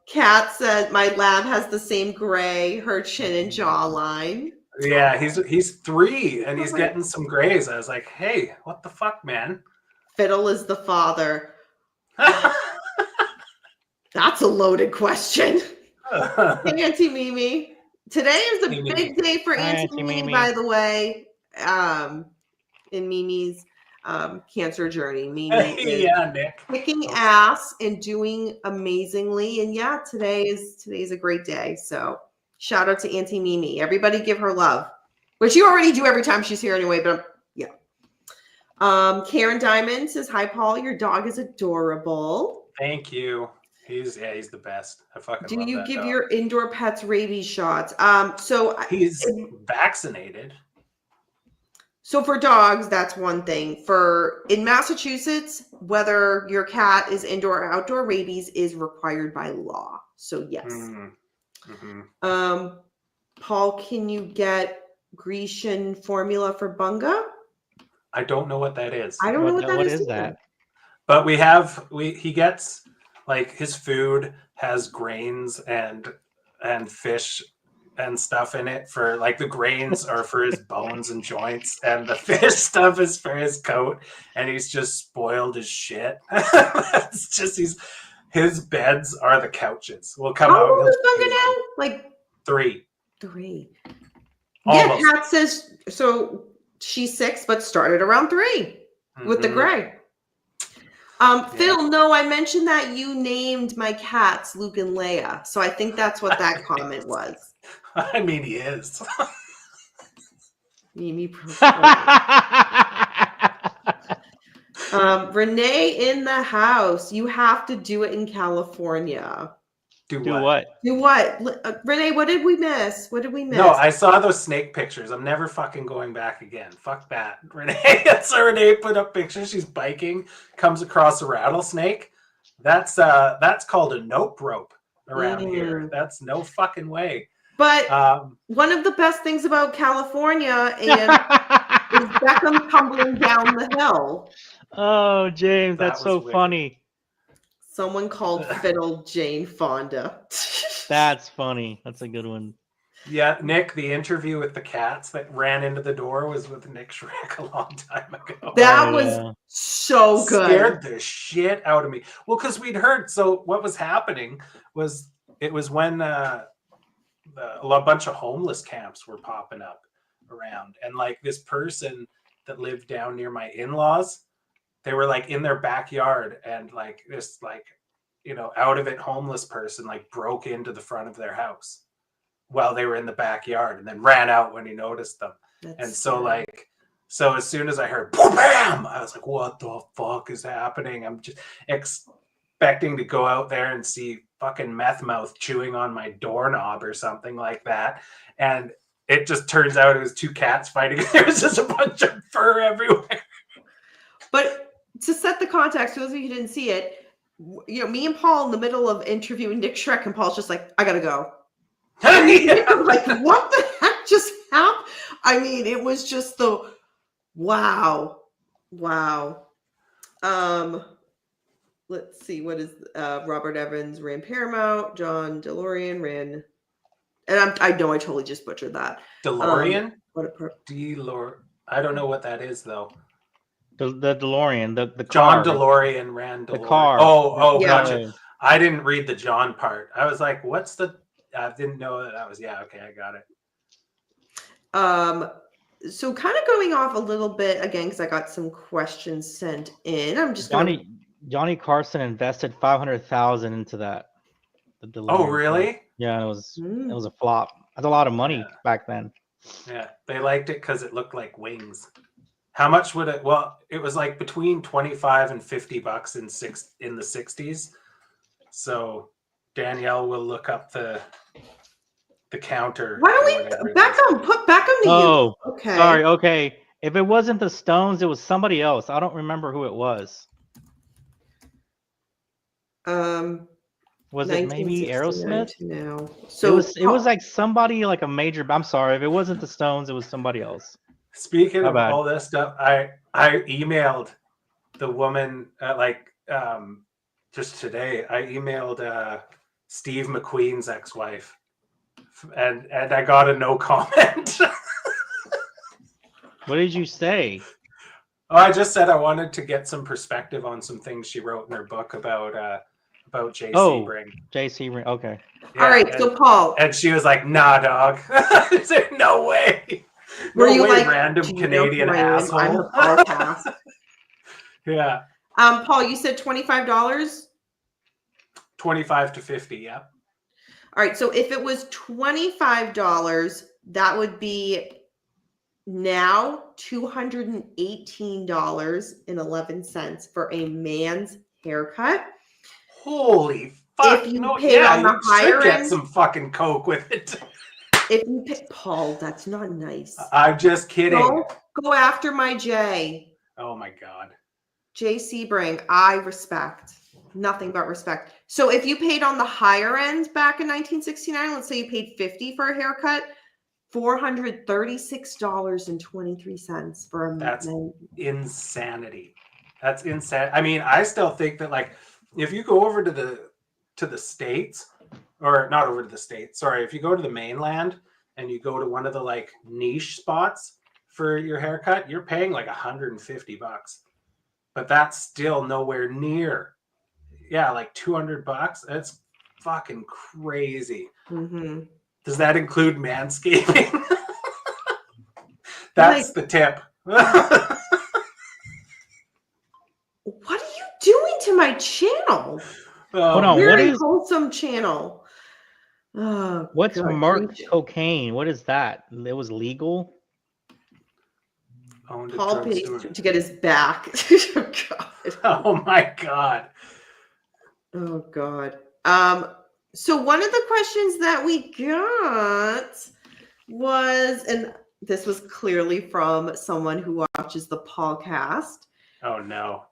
Kat said my lab has the same gray, her chin and jawline. Yeah, he's 3 and he's getting some grays. I was like, hey, what the fuck, man? Fiddle is the father. That's a loaded question. Hey, Auntie Mimi. Today is a big day for Auntie Mimi, by the way. In Mimi's cancer journey. Mimi is Nick. kicking ass and doing amazingly. And yeah, today's a great day. So shout out to Auntie Mimi. Everybody give her love, which you already do every time she's here anyway. But yeah. Karen Diamond says, "Hi, Paul. Your dog is adorable." Thank you. He's the best. I fucking do love you that give dog. your indoor pets rabies shots? So he's vaccinated. So for dogs, that's one thing. In Massachusetts, whether your cat is indoor or outdoor, rabies is required by law. So yes. Mm-hmm. Paul, can you get Grecian formula for Bunga? I don't know what that is. I don't know what that is. What is that? But he gets like his food has grains and fish and stuff in it. For like the grains are for his bones and joints, and the fish stuff is for his coat, and he's just spoiled as shit. It's just his beds are the couches. We'll come out. How old is Bunga now? Like 3. Yeah, Kat says so. She's 6, but started around 3 with the gray. Phil, no, I mentioned that you named my cats Luke and Leia, so I think that's what that comment was. I mean, he is. Mimi. Renee in the house. You have to do it in California. Do what? Renee, what did we miss? No, I saw those snake pictures. I'm never fucking going back again. Fuck that. Renee, so Renee put up pictures. She's biking, comes across a rattlesnake. That's called a nope rope around here. That's no fucking way. But one of the best things about California is Beckham tumbling down the hill. Oh, James, that's so funny. Someone called Fiddle Jane Fonda. That's funny. That's a good one. Yeah, Nick, the interview with the cats that ran into the door was with Nick Schreck a long time ago. That was so good. Scared the shit out of me. Well, because we'd heard. So what was happening was it was when a bunch of homeless camps were popping up around. And like this person that lived down near my in-laws, they were like in their backyard, and like this, like, you know, out of it homeless person like broke into the front of their house while they were in the backyard, and then ran out when he noticed them. So as soon as I heard bam, I was like, what the fuck is happening? I'm just expecting to go out there and see fucking meth mouth chewing on my doorknob or something like that. And it just turns out it was 2 cats fighting. There was just a bunch of fur everywhere. But to set the context, for those of you who didn't see it, you know, me and Paul in the middle of interviewing Nick Schreck, and Paul's just like, I gotta go. Like, what the heck just happened? I mean, it was just the wow. let's see, what is Robert Evans ran Paramount, John DeLorean ran, and I know I totally just butchered that. DeLorean? What a I don't know what that is though. The DeLorean, the John car. DeLorean ran DeLorean. The car. Oh, Yeah. gotcha. I didn't read the John part. I was like, what's the? I didn't know that was. Yeah, okay, I got it. So kind of going off a little bit again because I got some questions sent in. I'm just Johnny Carson invested 500,000 into that. The DeLorean Oh, car. really? Yeah, it was a flop. That's a lot of money back then. Yeah, they liked it because it looked like wings. How much would it? Well, it was like between $25 and $50 in the 60s. So Danielle will look up the counter. Why don't we put Beckham to Oh, you? Okay. Sorry. Okay. If it wasn't the Stones, it was somebody else. I don't remember who it was. Was it maybe 1969 Aerosmith? to now. So it was like somebody like a major. I'm sorry. If it wasn't the Stones, it was somebody else. Speaking of bad. all this stuff, I emailed the woman just today. I emailed Steve McQueen's ex-wife, and I got a no comment. What did you say? Oh, I just said I wanted to get some perspective on some things she wrote in her book about J.C. Sebring. J.C. Sebring. Okay. Yeah, all right, so Paul. And she was like, "Nah, dog. There's no way. Were you way, like random Canadian asshole?" I'm the Paulcast. Yeah. Paul, you said $25. 25 to 50. Yeah. All right, so if it was $25, that would be now $218.11 for a man's haircut. Holy fuck! If you paid on the higher get end, some fucking coke with it. If you pay, Paul, that's not nice. I'm just kidding. Don't go after my J. Oh my god. J. Sebring, I respect. Nothing but respect. So if you paid on the higher end back in 1969, let's say you paid $50 for a haircut, $436.23 for a That's man. insanity. That's insane. I mean, I still think that like if you go over to the States, or not over to the States, sorry, if you go to the mainland and you go to one of the like niche spots for your haircut, you're paying like $150. But that's still nowhere near. Yeah, like $200. That's fucking crazy. Mm-hmm. Does that include manscaping? That's the tip. What are you doing to my channel? Hold on. Very wholesome channel. What's marked cocaine? What is that? It was legal. Paul paid to get his back. Oh, God. Oh my god. Oh God. So one of the questions that we got was, and this was clearly from someone who watches the Paulcast. Oh no.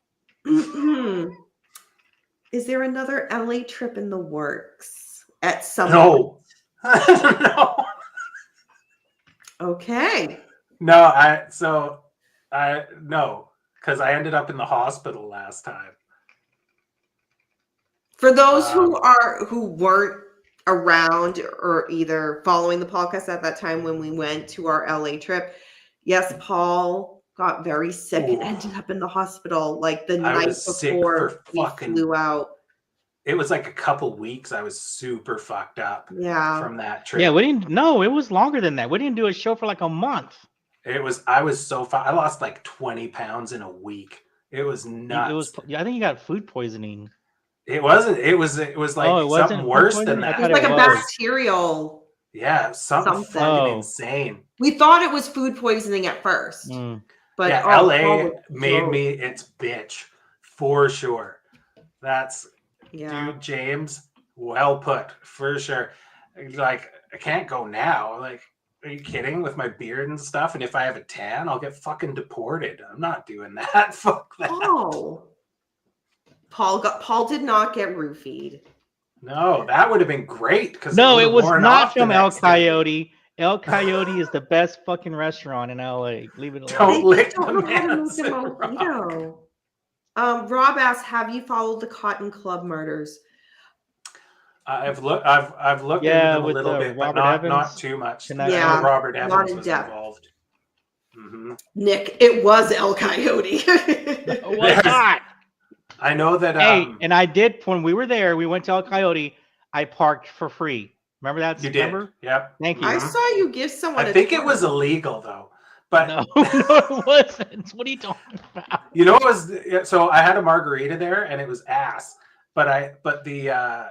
Is there another LA trip in the works at some point? No. Okay. No, because I ended up in the hospital last time. For those who weren't around or either following the podcast at that time when we went to our LA trip, yes, Paul got very sick and ended up in the hospital like the night before we flew out. It was like a couple weeks. I was super fucked up. Yeah. From that trip. Yeah, it was longer than that. We didn't do a show for like a month. I was so far. I lost like 20 pounds in a week. It was nuts. I think you got food poisoning. It wasn't. It was like something worse than that. It was like a bacterial. Yeah, something fucking insane. We thought it was food poisoning at first. But yeah, LA made me its bitch for sure. That's dude, James, well put for sure. Like I can't go now. Like, are you kidding? With my beard and stuff, and if I have a tan, I'll get fucking deported. I'm not doing that. Fuck that. Oh. Paul did not get roofied. No, that would have been great. Because it was not from El Coyote. El Coyote is the best fucking restaurant in LA. Leave it alone. Don't lick the man's Rob asks, have you followed the Cotton Club murders? I've looked into Yeah, them a with little bit, but Robert not Evans too much. connection. I know Yeah, Robert not Evans in was depth. involved. Hmm. Nick, it was El Coyote. It was There's- not. I know that. Hey, and I did when we were there. We went to El Coyote. I parked for free. Remember that? you did. Remember? Yep. Thank you. I saw you give someone I a think it 20. was illegal though. But No, no, it wasn't. What are you talking about? you know, it was. So I had a margarita there, and it was ass. But the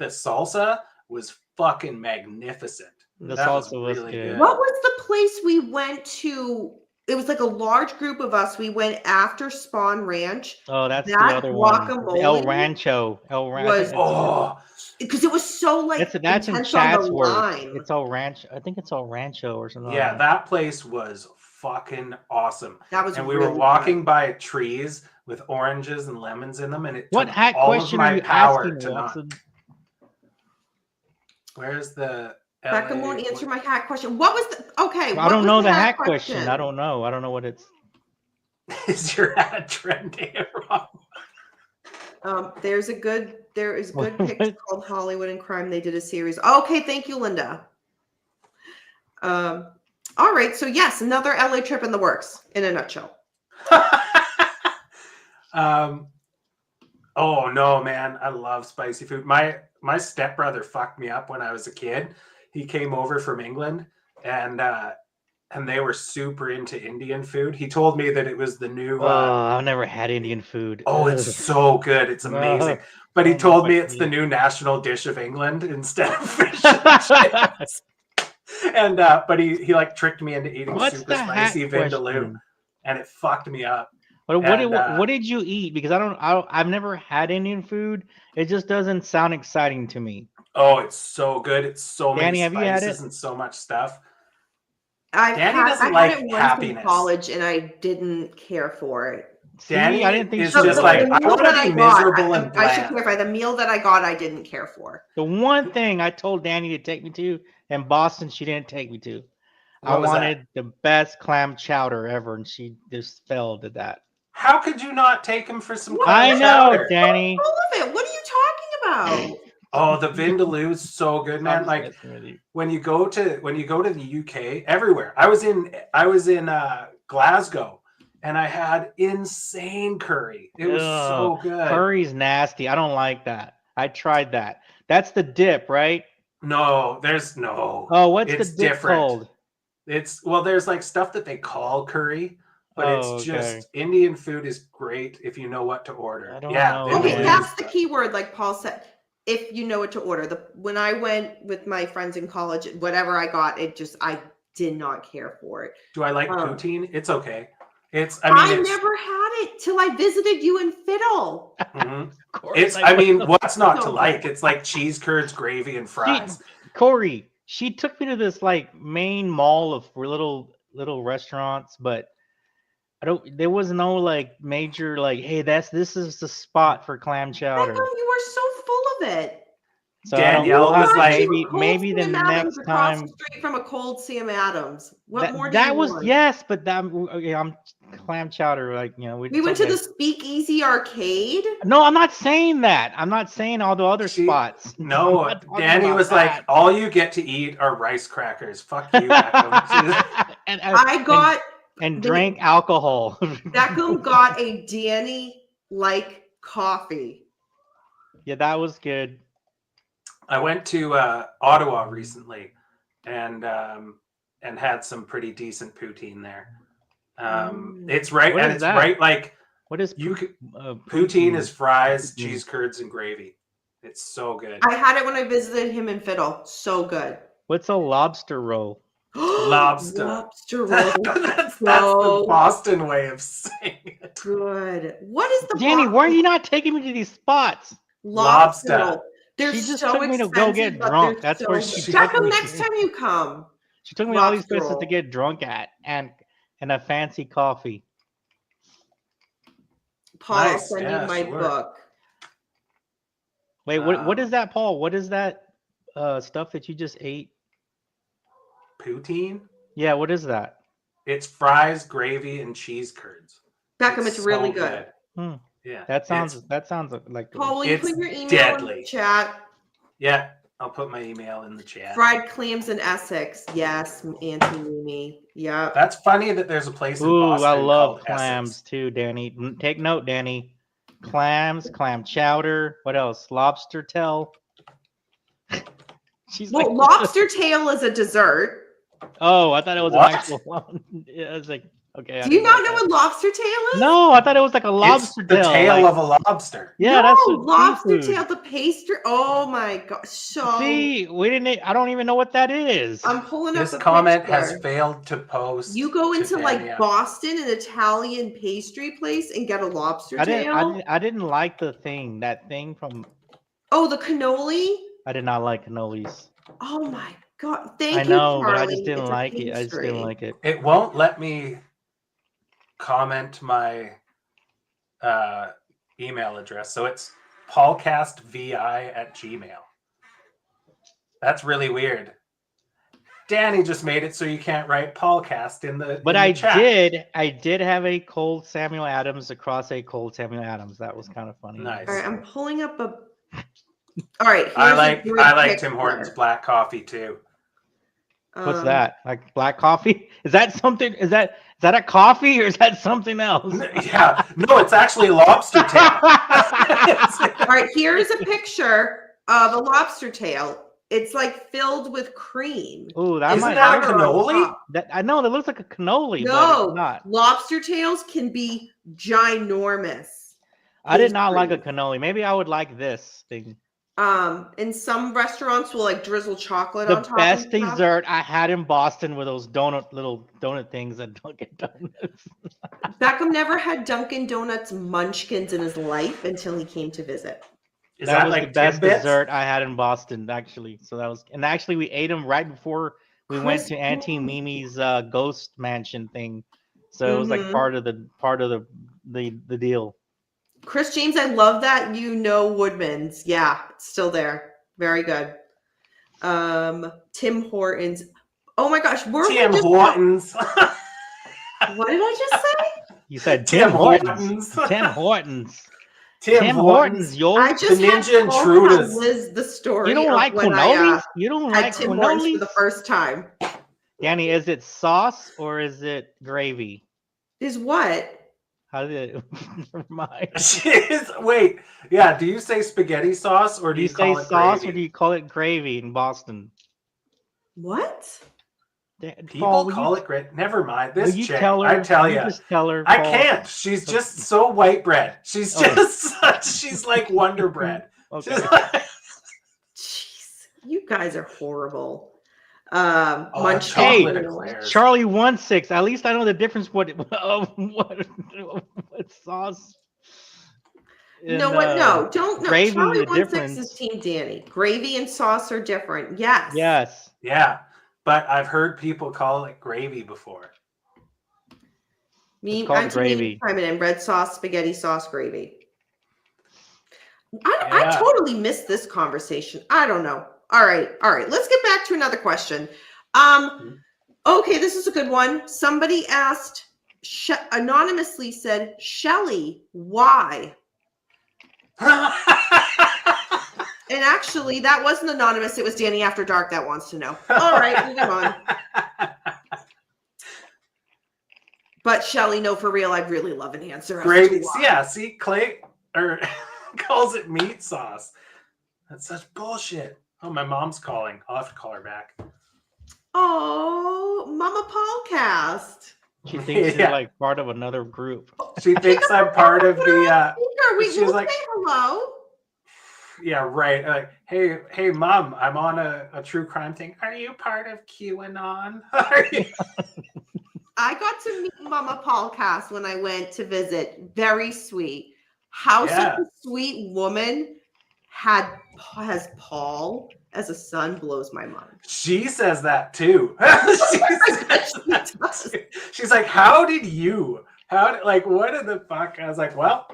salsa was fucking magnificent. The That salsa was really good. What was the place we went to? It was like a large group of us. We went after Spawn Ranch. Oh, that's the That other one. guacamole El Rancho. El Rancho. Oh, Because it was so like That's in intense on the Chatsworth. lime. It's El Rancho. I think it's El Rancho or something. yeah, like that place was fucking awesome. That was And we really were walking by trees with oranges and lemons in them, and it What took hack all of question my are you power asking, to not. Watson? Where's the Beckham LA won't answer my hack question. What was the okay? I what don't was know the hack question. I don't know. I don't know what it's. Is your ad trending wrong? There is good What- picks called Hollywood and Crime. They did a series. Okay, thank you, Linda. All right, so yes, another LA trip in the works. In a nutshell. Oh no, man, I love spicy food. My stepbrother fucked me up when I was a kid. He came over from England, and they were super into Indian food. He told me that it was the new. Oh, I've never had Indian food. Oh, Ugh. it's so good. It's amazing. No. But he Don't know told if me I it's can the eat. new national dish of England instead of fish and chips. And but he like tricked me into eating What's super the hack spicy vindaloo, question? and it fucked me up. What did you eat? Because I've never had Indian food. It just doesn't sound exciting to me. Oh, it's so good. It's so Danny, many have you had spices it? and so much stuff. I Danny had doesn't it like once happiness. in college, and I didn't care for it. See, Danny I didn't think is she just would. like, I meal want to that be I got, miserable and I should bland. clarify. The meal that I got, I didn't care for. The one thing I told Danny to take me to in Boston, she didn't take me to. I What was that? wanted the best clam chowder ever, and she just failed at that. How could you not take him for some What? clam I know, chowder? Danny. All of it. What are you talking about? Oh, the vindaloo is so good, I'm man. just Like messing with you. when you go to the UK, everywhere. I was in Glasgow, and I had insane curry. It was so good. Curry's nasty. I don't like that. I tried that. That's the dip, right? No, there's no. Oh, what's It's the dip different. called? There's like stuff that they call curry, but Oh, it's okay. just Indian food is great if you know what to order. I don't Yeah, know, Okay, man. that's the key word, like Paul said. If you know what to order. When I went with my friends in college, whatever I got, I did not care for it. Do I like Oh. poutine? It's okay. I it's never had it till I visited you in Fiddle. mhm. Of course It's I I mean, will. what's not to No. like? It's like cheese curds, gravy, and fries. Corey, she took me to this like main mall of little restaurants, but there was no like major like, hey, this is the spot for clam Beckham, chowder. you were so full of it. So I don't Danielle know. was like- maybe the Sam Adams next across time. the street from a cold Sam Adams. What more do That you was want? yes, but that okay, I'm clam chowder, like We went to the Speakeasy Arcade. No, I'm not saying that. I'm not saying all the other spots. I'm No, not talking Danny about was that. like, all you get to eat are rice crackers. Fuck you, Beckham. and I got and the- drank alcohol. Beckham got a Danny like coffee. Yeah, that was good. I went to Ottawa recently, and had some pretty decent poutine there. It's right, What and is it's that? right like What is you could. poutine? Poutine is fries, Poutine. cheese curds, and gravy. It's so good. I had it when I visited him in Fiddle. So good. What's a lobster roll? Lobster. Lobster roll. that's So the Boston way of saying it. good. What is the Danny, Boston why are you not taking me to these spots? lobster? Lobster. They're She just so took me to expensive, go get but drunk. they're That's where so she good. took Beckham, me next to. time you come. She took me to all these Lobster places to roll. get drunk at and a fancy coffee. Paul, I'll Nice. send Yeah, you my sure. book. Wait, what is that, Paul? What is that stuff that you just ate? Poutine. Yeah, what is that? It's fries, gravy, and cheese curds. Beckham, it's really so good. Yeah. That sounds like Paul, will you It's put your email in deadly. the chat? Yeah, I'll put my email in the chat. Fried clams in Essex. Yes, Auntie Mimi. Yep. That's funny that there's a place in Ooh, Boston I love called clams Essex. too, Danny. Take note, Danny. Clams, clam chowder. What else? Lobster tail. She's Well, like, lobster tail is a dessert. oh, I thought it was What? an actual one. Yeah, I was like, okay. I Do you didn't not like know that. what lobster tail is? No, I thought it was like a It's lobster the tail like, of a lobster. yeah, no, that's lobster seafood. tail, the pastry. Oh my gosh. So See, we didn't. I don't even know what that is. I'm pulling up This the comment picture. has failed to post. You go to into Danny like after- Boston, an Italian pastry place, and get a lobster tail. I didn't like that thing from. Oh, the cannoli. I did not like cannolis. Oh my god! Thank I you, know, but I Charlie. just didn't It's a like it. I just didn't pastry. like it. It won't let me comment my email address. So it's paulcastvi@gmail. That's really weird. Danny just made it so you can't write Paulcast in the But in the I chat. did have a cold Samuel Adams across a cold Samuel Adams. That was kind of funny. Nice. All right, I'm pulling up a. All right, here's I a like good Tim picture. Hortons black coffee too. What's that? Like black coffee? Is that something? Is that a coffee or is that something else? Yeah, no, it's actually lobster tail. All right, here's a picture of a lobster tail. It's like filled with cream. Ooh, that Isn't might. that a butter on cannoli? top. That I know that looks like a cannoli, but No, it's not. lobster tails can be ginormous. I did not like a pastries. cannoli. Maybe I would like this thing. And some restaurants will like drizzle chocolate The on top. best and stuff. dessert I had in Boston were those little donut things at Dunkin' Donuts. Beckham never had Dunkin' Donuts munchkins in his life until he came to visit. Is That that was like the best Tidbits? dessert I had in Boston, actually. So that was, and actually we ate them right before we went Chris to Auntie James. Mimi's ghost mansion thing. So it was like Mhm. part of the deal. Chris James, I love that. Woodman's. Yeah, it's still there. Very good. Tim Hortons. Oh my gosh, Tim Hortons. What did I just say? You said Tim Tim Hortons. Hortons. Tim Hortons. Tim Hortons, yo. I just The had Ninja Paul tell Intruders. Liz the story. You don't of like when cannolis? You don't I like had Tim Hortons for cannolis? the first time. Danny, is it sauce or is it gravy? Is what? How did it? Never mind. Wait, yeah. Do you say spaghetti sauce or Do do you you say call it sauce gravy? or do you call it gravy in Boston? What? People call it gravy. Never mind. This chick, I tell you, Just tell her. I Paul. can't. She's just so white bread. She's just she's like Wonder Bread. Okay. Jeez, you guys are horrible. Munch Hey, eclairs. Charlie 1-6. At least I know the difference. What sauce? No, what? No, don't. No, gravy, Charlie the 1-6 difference. is Team Danny. Gravy and sauce are different. Yes. Yes. Yeah, but I've heard people call it gravy before. It's called gravy. Chiming in red sauce, spaghetti sauce, gravy. I totally missed this conversation. I don't know. All right. Let's get back to another question. Okay, this is a good one. Somebody asked, anonymously said, Shelly, why? And actually, that wasn't anonymous. It was Danny After Dark that wants to know. All right, moving on. But Shelly, no, for real, I'd really love an answer. Gravy. Yeah, see, Clay calls it meat sauce. That's such bullshit. Oh, my mom's calling. I'll have to call her back. Oh, Mama Paulcast. She thinks you're like part of another group. She thinks I'm part of the. She's like, say hello. Yeah, right. Like, hey, Mom, I'm on a true crime thing. Are you part of QAnon? I got to meet Mama Paulcast when I went to visit. Very sweet. How such a sweet woman has Paul as a son blows my mind. She says that too. She's like, how did you? What in the fuck? I was like, well.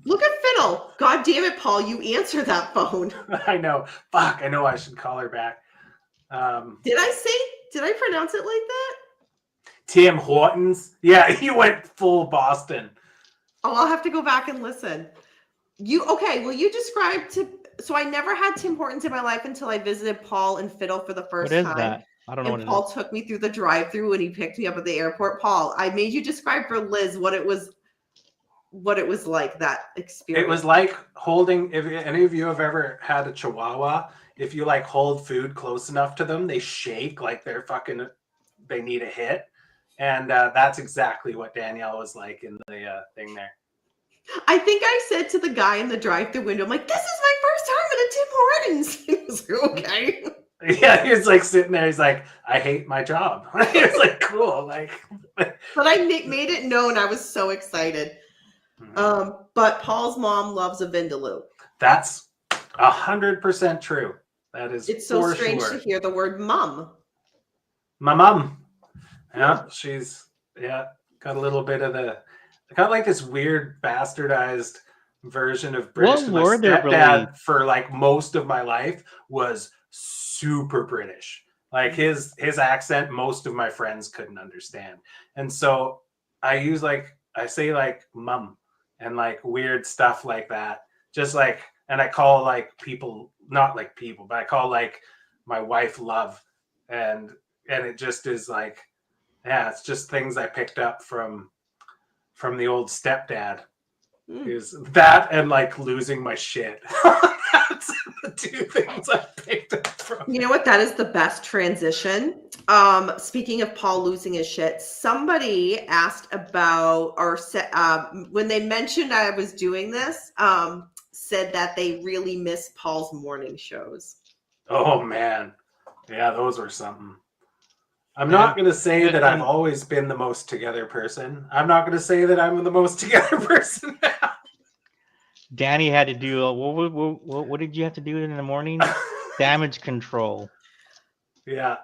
Look at Fiddle. God damn it, Paul. You answer that phone. I know. Fuck. I know I should call her back. Did I pronounce it like that? Tim Hortons. Yeah, he went full Boston. Oh, I'll have to go back and listen. Will you describe so I never had Tim Hortons in my life until I visited Paul and Fiddle for the first What is time. that? I don't know And what Paul took me through the drive-through and he picked me up at the airport. Paul, I made you describe for Liz what it was like, that experience. It was like holding, if any of you have ever had a Chihuahua, if you like hold food close enough to them, they shake like they need a hit. And that's exactly what Danielle was like in the thing there. I think I said to the guy in the drive-through window, I'm like, this is my first time at a Tim Hortons. He was like, okay. Yeah, he was like sitting there. He's like, I hate my job. He was like, cool. Like, but I made it known. I was so excited. But Paul's mom loves a vindaloo. That's 100% true. That is. It's so strange to hear the word mum. My mom. Yeah, she's got a little bit of kind of like this weird bastardized version of British. What My were they stepdad for like most of my life was super British. Like his accent, most of my friends couldn't understand. And so I say like mum and like weird stuff like that. Just like, and I call like people, not like people, but I call like my wife love. And it just is like, yeah, it's just things I picked up from the old stepdad. Is that and like losing my shit. That's the two things I picked up from. You know what? That is the best transition. Speaking of Paul losing his shit, somebody asked about, or said, when they mentioned I was doing this, said that they really miss Paul's morning shows. Oh man, yeah, those were something. I'm not going to say that I've always been the most together person. I'm not going to say that I'm the most together person now. Danny had to do what did you have to do in the morning? Damage control. Yeah.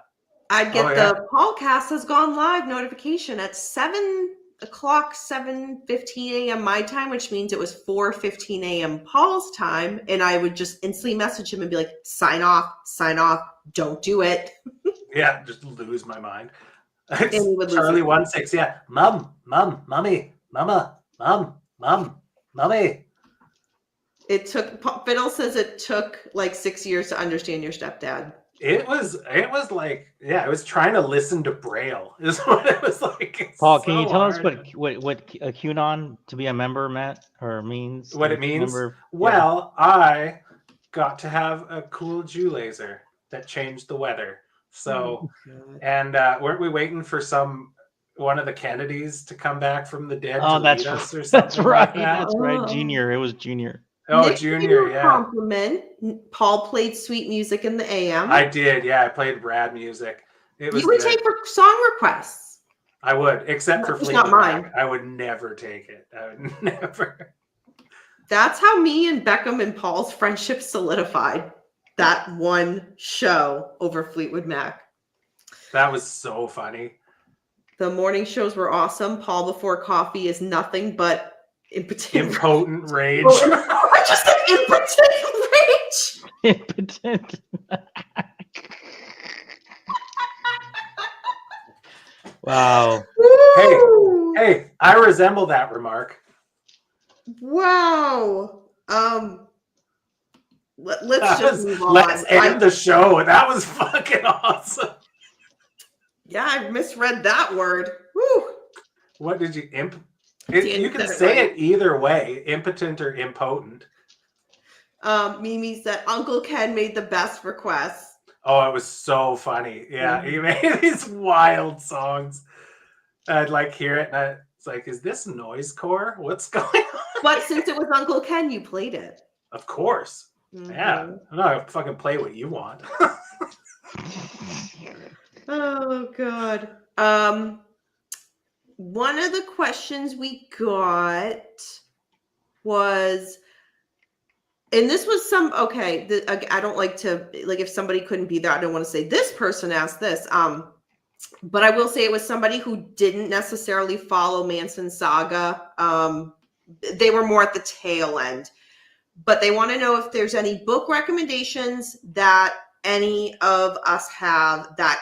I get the Paulcast has gone live notification at 7 o'clock, 7:15 a.m. my time, which means it was 4:15 a.m. Paul's time. And I would just instantly message him and be like, sign off, don't do it. Yeah, just lose my mind. Charlie 16, yeah. Mum, mummy, mama, mum, mummy. It took, Fiddle says it took like 6 years to understand your stepdad. It was like, yeah, I was trying to listen to Braille is what it was like. It's Paul, so can you tell us hard. what a QAnon to be a member meant or means? What it means? Member? Well, I got to have a cool Jew laser that changed the weather. So, and weren't we waiting for one of the Kennedys to come back from the dead to lead us or something? That's right. Like that? That's right. Junior. It was Junior. Oh, Nick, Junior, yeah. Compliment. Paul played sweet music in the AM. I did, yeah. I played rad music. It was you would good. take for song requests. I would, except for Fleetwood Mac. I would never take it. I would never. That's how me and Beckham and Paul's friendship solidified. That one show over Fleetwood Mac. That was so funny. The morning shows were awesome. Paul before coffee is nothing but impotent rage. I just said impotent rage. Impotent. Wow. Hey, I resemble that remark. Wow. Let's just move on. Let's end the show. That was fucking awesome. Yeah, I misread that word. Woo. What did you you can say it either way, impotent or impotent. Mimi said Uncle Ken made the best requests. Oh, it was so funny. Yeah, he made these wild songs. I'd like hear it, and it's like, is this noisecore? What's going on? But since it was Uncle Ken, you played it. Of course. Mm-hmm. Yeah, I'm not gonna fucking play what you want. Oh God. One of the questions we got was, and this was I don't like to, like, if somebody couldn't be there, I don't want to say this person asked this. But I will say it was somebody who didn't necessarily follow Manson's saga. They were more at the tail end, but they want to know if there's any book recommendations that any of us have that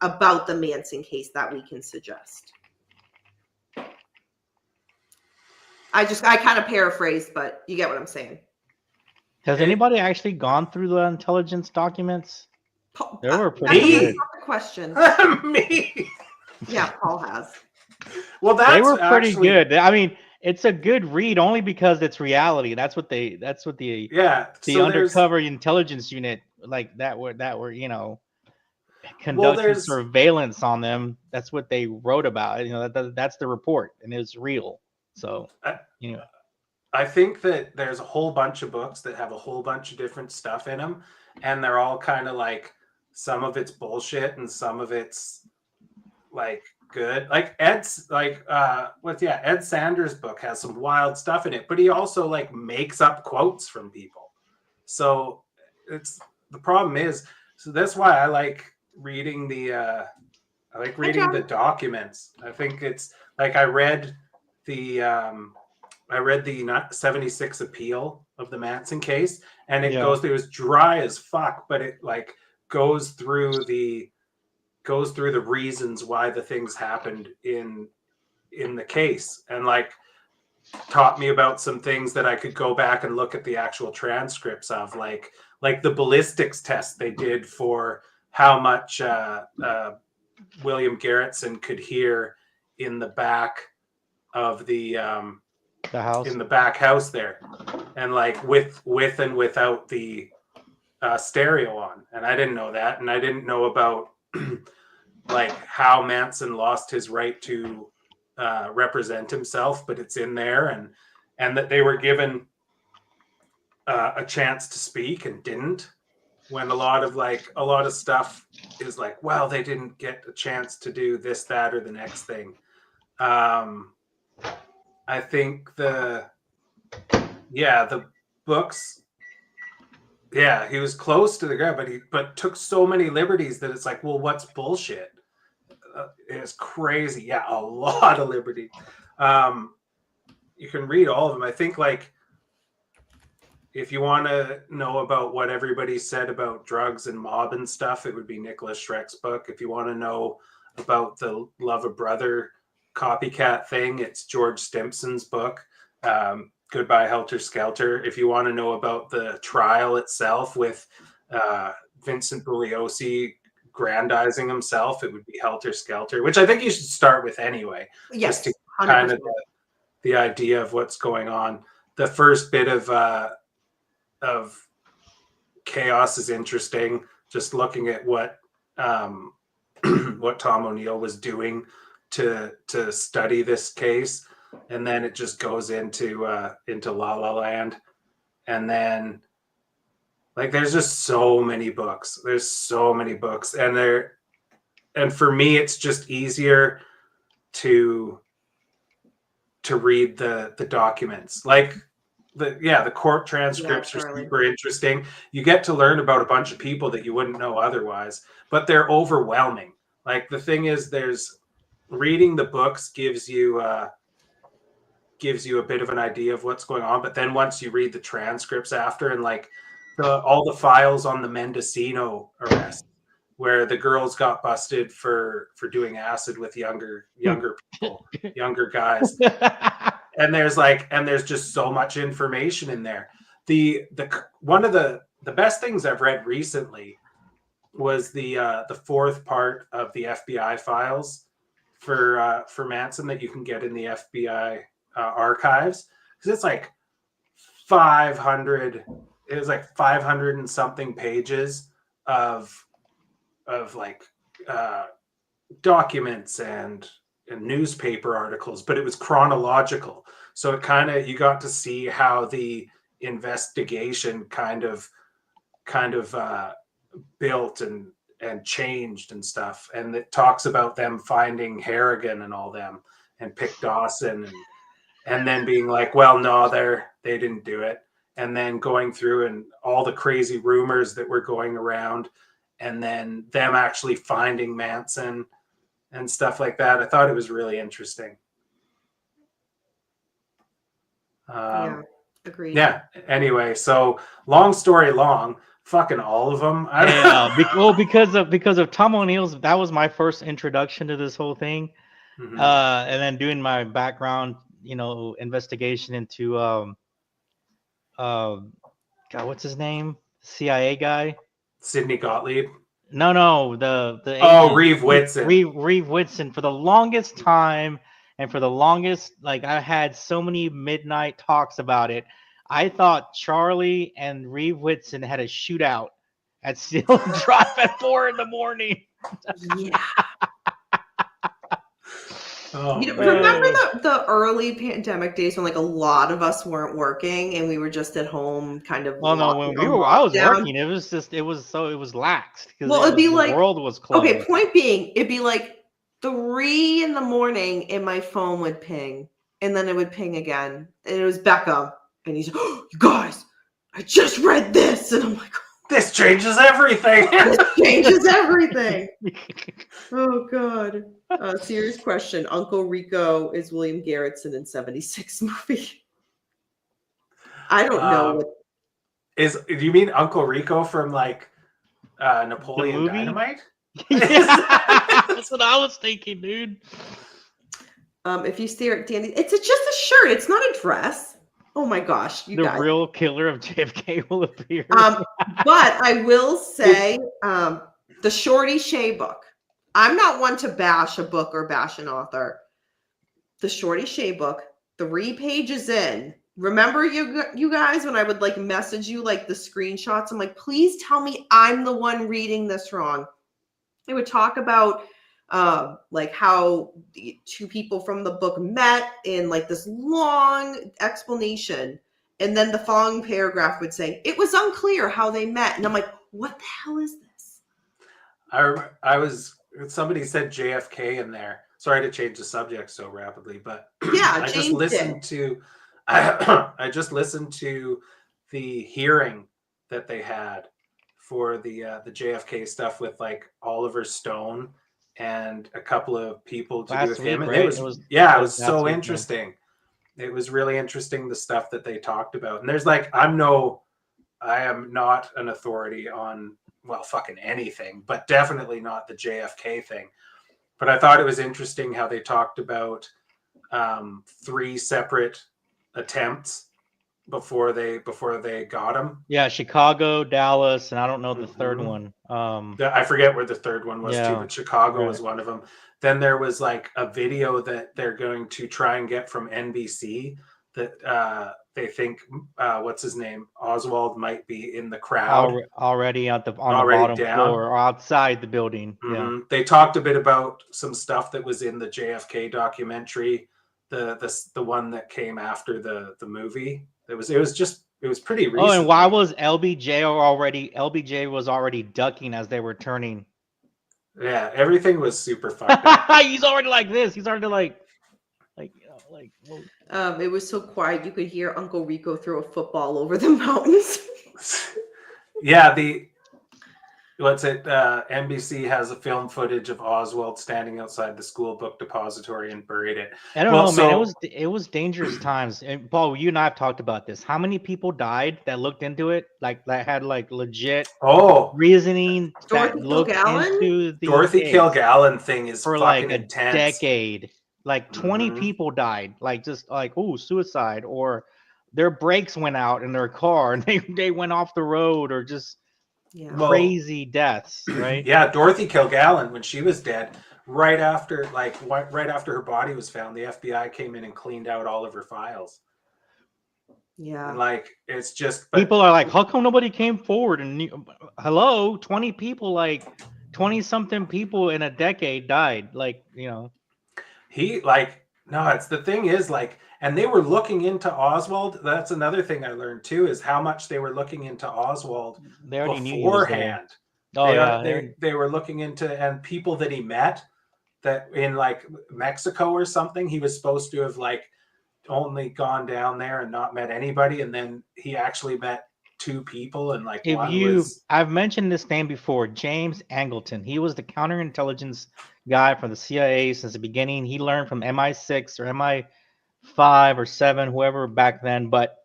about the Manson case that we can suggest. I kind of paraphrased, but you get what I'm saying. Has anybody actually gone through the intelligence documents? They were pretty That's good. a question. Me. Yeah, Paul has. Well, that's They were pretty actually good. I mean, it's a good read only because it's reality. That's what the yeah. the So undercover intelligence unit like that were conducting there's surveillance on them. That's what they wrote about. That's the report, and it's real. So you know, I think that there's a whole bunch of books that have a whole bunch of different stuff in them, and they're all kind of like some of it's bullshit and some of it's like good. Like Ed's like Ed Sanders' book has some wild stuff in it, but he also like makes up quotes from people. So it's the problem is so that's why I like reading the documents. I think it's like I read the 76 appeal of the Manson case, and it was dry as fuck, but it like goes through the reasons why the things happened in the case, and like taught me about some things that I could go back and look at the actual transcripts of, like the ballistics test they did for how much William Garrettson could hear in the back of the house, in the back house there, and like with and without the stereo on. And I didn't know that, and I didn't know about like how Manson lost his right to represent himself, but it's in there, and that they were given a chance to speak and didn't, when a lot of stuff is like, well, they didn't get a chance to do this, that, or the next thing. I think the books, he was close to the ground, but took so many liberties that it's like, well, what's bullshit? It's crazy. Yeah, a lot of liberty. You can read all of them. I think, like, if you want to know about what everybody said about drugs and mob and stuff, it would be Nicholas Schreck's book. If you want to know about the Love of Brother copycat thing, it's George Stimpson's book, Goodbye Helter Skelter. If you want to know about the trial itself with Vincent Bugliosi grandizing himself, it would be Helter Skelter, which I think you should start with anyway. Yes, just to 100%. kind of the idea of what's going on. The first bit of chaos is interesting. Just looking at what what Tom O'Neill was doing to study this case, and then it just goes into La La Land, and then like there's just so many books. And for me, it's just easier to read the documents. Like the court transcripts are super interesting. You get to learn about a bunch of people that you wouldn't know otherwise, but they're overwhelming. Like the thing is, reading the books gives you a bit of an idea of what's going on, but then once you read the transcripts after, and like all the files on the Mendocino arrest, where the girls got busted for doing acid with younger people, younger guys. And there's just so much information in there. The one of the best things I've read recently was the fourth part of the FBI files for Manson that you can get in the FBI archives, because it's like 500. It was like 500 and something pages of like documents and newspaper articles, but it was chronological. So it kind of, you got to see how the investigation kind of built and changed and stuff. And it talks about them finding Harrigan and all them, and Pick Dawson, and then being like, well, no, they didn't do it. And then going through and all the crazy rumors that were going around, and then them actually finding Manson and stuff like that. I thought it was really interesting. Yeah, agreed. Yeah. Anyway, so long story long, fucking all of them. Because of Tom O'Neill's, that was my first introduction to this whole thing. Mm-hmm. And then doing my background investigation into God, what's his name? CIA guy. Sidney Gottlieb. No, the Oh, agent. Reeve Whitson. Reeve Whitson. For the longest time, and for the longest, like I had so many midnight talks about it. I thought Charlie and Reeve Whitson had a shootout at Steel Drive at 4 a.m. Yeah. Oh, man. Remember the early pandemic days when like a lot of us weren't working and we were just at home kind of Well, no, when I was working, it was laxed because well, it'd be the like world was closed. Okay, point being, it'd be like 3 a.m. and my phone would ping, and then it would ping again, and it was Beckham, and he's, oh, you guys, I just read this, and I'm like, this changes everything. this changes everything. Oh God. Serious question. Uncle Rico is William Garrettson in 76 movie. I don't know what. Do you mean Uncle Rico from like Napoleon movie? Dynamite? Yeah, that's what I was thinking, dude. If you stare at Danny, it's just a shirt. It's not a dress. Oh my gosh, you guys. The real killer of JFK will appear. But I will say, the Shorty Shea book. I'm not one to bash a book or bash an author. The Shorty Shea book, 3 pages in. Remember you guys when I would like message you like the screenshots? I'm like, please tell me I'm the one reading this wrong. It would talk about like how the 2 people from the book met in like this long explanation. And then the following paragraph would say, it was unclear how they met. And I'm like, what the hell is this? Somebody said JFK in there. Sorry to change the subject so rapidly, but Yeah, I just listened to I just listened to the hearing that they had for the JFK stuff with like Oliver Stone and a couple of people to do with him. And right? it was so interesting. It was really interesting the stuff that they talked about. And there's like I am not an authority on fucking anything, but definitely not the JFK thing. But I thought it was interesting how they talked about 3 separate attempts before they got him. Yeah, Chicago, Dallas, and I don't know the third one. I forget where the third one was too, but Chicago was one of them. Then there was like a video that they're going to try and get from NBC that they think what's his name, Oswald, might be in the crowd already on the bottom floor or outside the building. Yeah, they talked a bit about some stuff that was in the JFK documentary, the one that came after the movie. It was pretty recent. Oh, and why was LBJ was already ducking as they were turning? Yeah, everything was super fucked up. He's already like this. He's already like. It was so quiet you could hear Uncle Rico throw a football over the mountains. Yeah, NBC has a film footage of Oswald standing outside the school book depository and buried it. I don't know, man. It was dangerous times. And Paul, you and I have talked about this. How many people died that looked into it, like that had like legit reasoning that looked into the Dorothy Kilgallen thing is for fucking like a intense. decade. Like 20 people died, like just like suicide, or their brakes went out in their car and they went off the road, or just crazy deaths, right? Yeah, Dorothy Kilgallen, when she was dead, right after her body was found, the FBI came in and cleaned out all of her files. Yeah, and like it's just people are like, how come nobody came forward? And hello, 20 people, like 20 something people in a decade died, like it's the thing is like, and they were looking into Oswald. That's another thing I learned too, is how much they were looking into Oswald they already beforehand. They were looking into, and people that he met that in like Mexico or something, he was supposed to have like only gone down there and not met anybody, and then he actually met 2 people, and like I've mentioned this name before, James Angleton. He was the counterintelligence guy for the CIA since the beginning. He learned from MI6 or MI5 or 7, whoever back then. But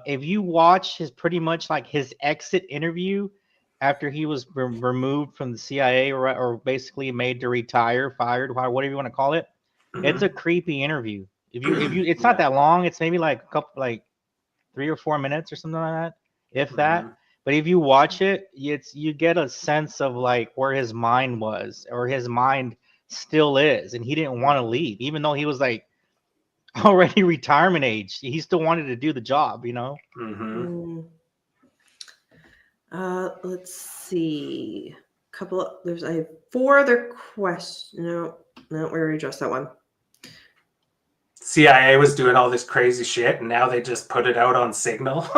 if you watch pretty much like his exit interview after he was removed from the CIA or basically made to retire, fired, whatever you want to call it, it's a creepy interview. If you, it's not that long. It's maybe like a couple, like 3 or 4 minutes or something like that, if that. But if you watch it, you get a sense of like where his mind was, or his mind still is, and he didn't want to leave, even though he was like already retirement age. He still wanted to do the job, you know. Let's see. I have 4 other questions. No, we already addressed that one. CIA was doing all this crazy shit, and now they just put it out on Signal.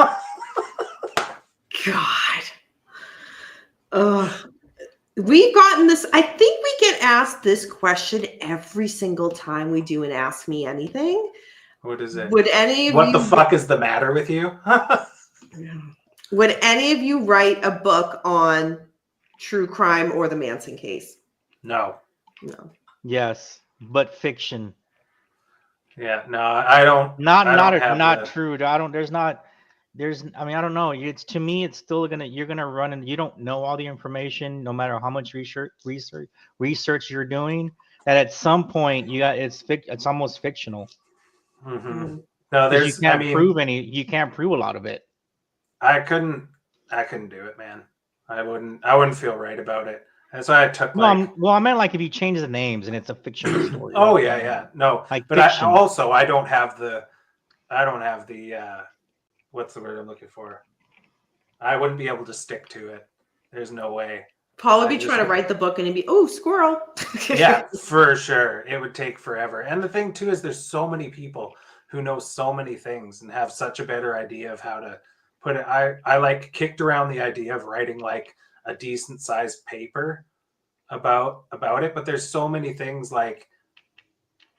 God. We've gotten this. I think we get asked this question every single time we do an Ask Me Anything. What is it? Would any of what you, the fuck is the matter with you? would any of you write a book on true crime or the Manson case? No. Yes, but fiction. Yeah, no, I don't. Not have true. I don't. I mean, I don't know. It's, to me, it's still you're gonna run, and you don't know all the information, no matter how much research you're doing. That at some point it's almost fictional. No, You can't prove a lot of it. I couldn't do it, man. I wouldn't feel right about it. That's why I took I meant like if you change the names and it's a fictional story. Oh yeah. No, like but fiction. I don't have the what's the word I'm looking for? I wouldn't be able to stick to it. There's no way. Paul would be trying to write the book and he'd be, oh, squirrel. Yeah, for sure. It would take forever. And the thing too is there's so many people who know so many things and have such a better idea of how to put it. I like kicked around the idea of writing like a decent sized paper about it, but there's so many things like,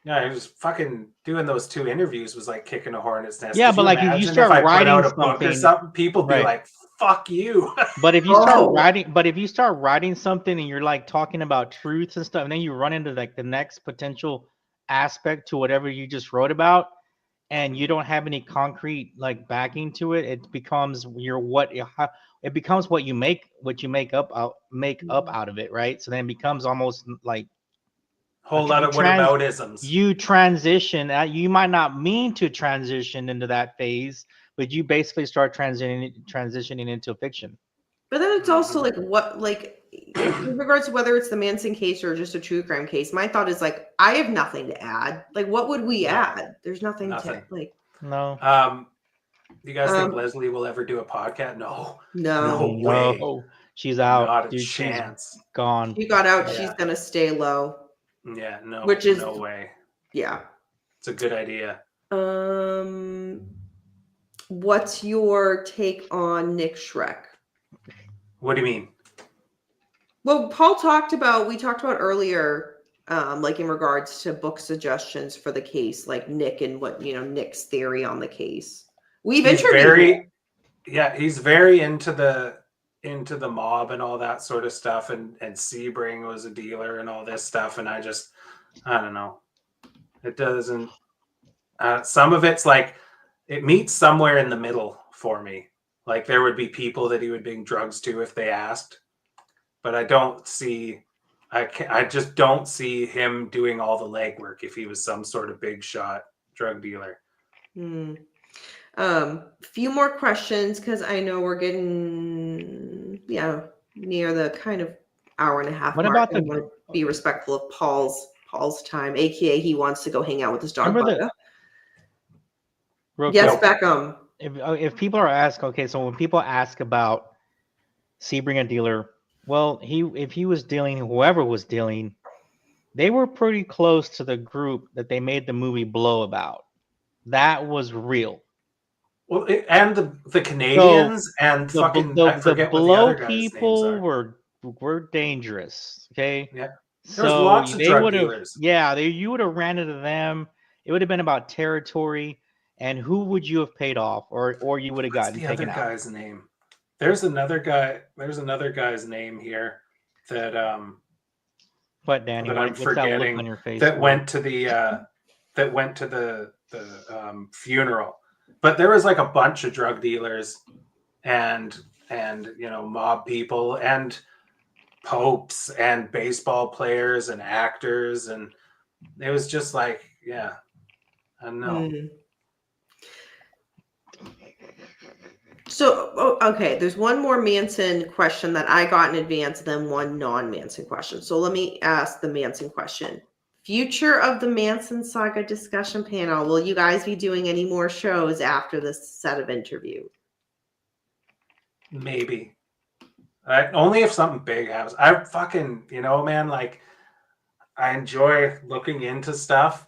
yeah, I was fucking doing those 2 interviews was like kicking a hornet's nest. Yeah, but like if you start writing out a book or something, people be like, "Fuck you." But if you start writing something and you're like talking about truths and stuff, and then you run into like the next potential aspect to whatever you just wrote about, and you don't have any concrete like backing to it, it becomes it becomes what you make up out of it, right? So then it becomes almost like whole lot of whataboutisms. You transition. You might not mean to transition into that phase, but you basically start transitioning into fiction. But then it's also like in regards to whether it's the Manson case or just a true crime case, my thought is like, I have nothing to add. Like, what would we add? There's nothing to like. No. Do you guys think Leslie will ever do a podcast? No way. She's out. Not a chance. She's gone. She got out. Yeah. She's gonna stay low. Yeah, no. Which is no way. Yeah. It's a good idea. What's your take on Nick Shrek? What do you mean? Well, we talked about earlier, like in regards to book suggestions for the case, like Nick and what, Nick's theory on the case. He's very into the mob and all that sort of stuff, and Sebring was a dealer and all this stuff, and I don't know. It doesn't. Some of it's like it meets somewhere in the middle for me. Like there would be people that he would bring drugs to if they asked, but I just don't see him doing all the legwork if he was some sort of big shot drug dealer. Few more questions because I know we're getting near the kind of hour and a half mark. I want to be respectful of Paul's time, aka he wants to go hang out with his dog. Yes, Beckham. If people are asked, okay, so when people ask about Sebring a dealer, well, if he was dealing, whoever was dealing, they were pretty close to the group that they made the movie Blow about. That was real. Well, and the Canadians and fucking the Blow people were dangerous. Okay. Yeah. There was lots of drug dealers. Yeah, you would have ran into them. It would have been about territory. And who would you have paid off, or you would have gotten taken out? What's the other guy's name? There's another guy. There's another guy's name here that What, Danny? that I'm forgetting. That look on your face that went to the funeral. But there was like a bunch of drug dealers and mob people and popes and baseball players and actors, and it was just like No. So, okay, there's one more Manson question that I got in advance, then one non-Manson question. So let me ask the Manson question. Future of the Manson saga discussion panel. Will you guys be doing any more shows after this set of interview? Maybe. Only if something big happens. I fucking, man, like, I enjoy looking into stuff,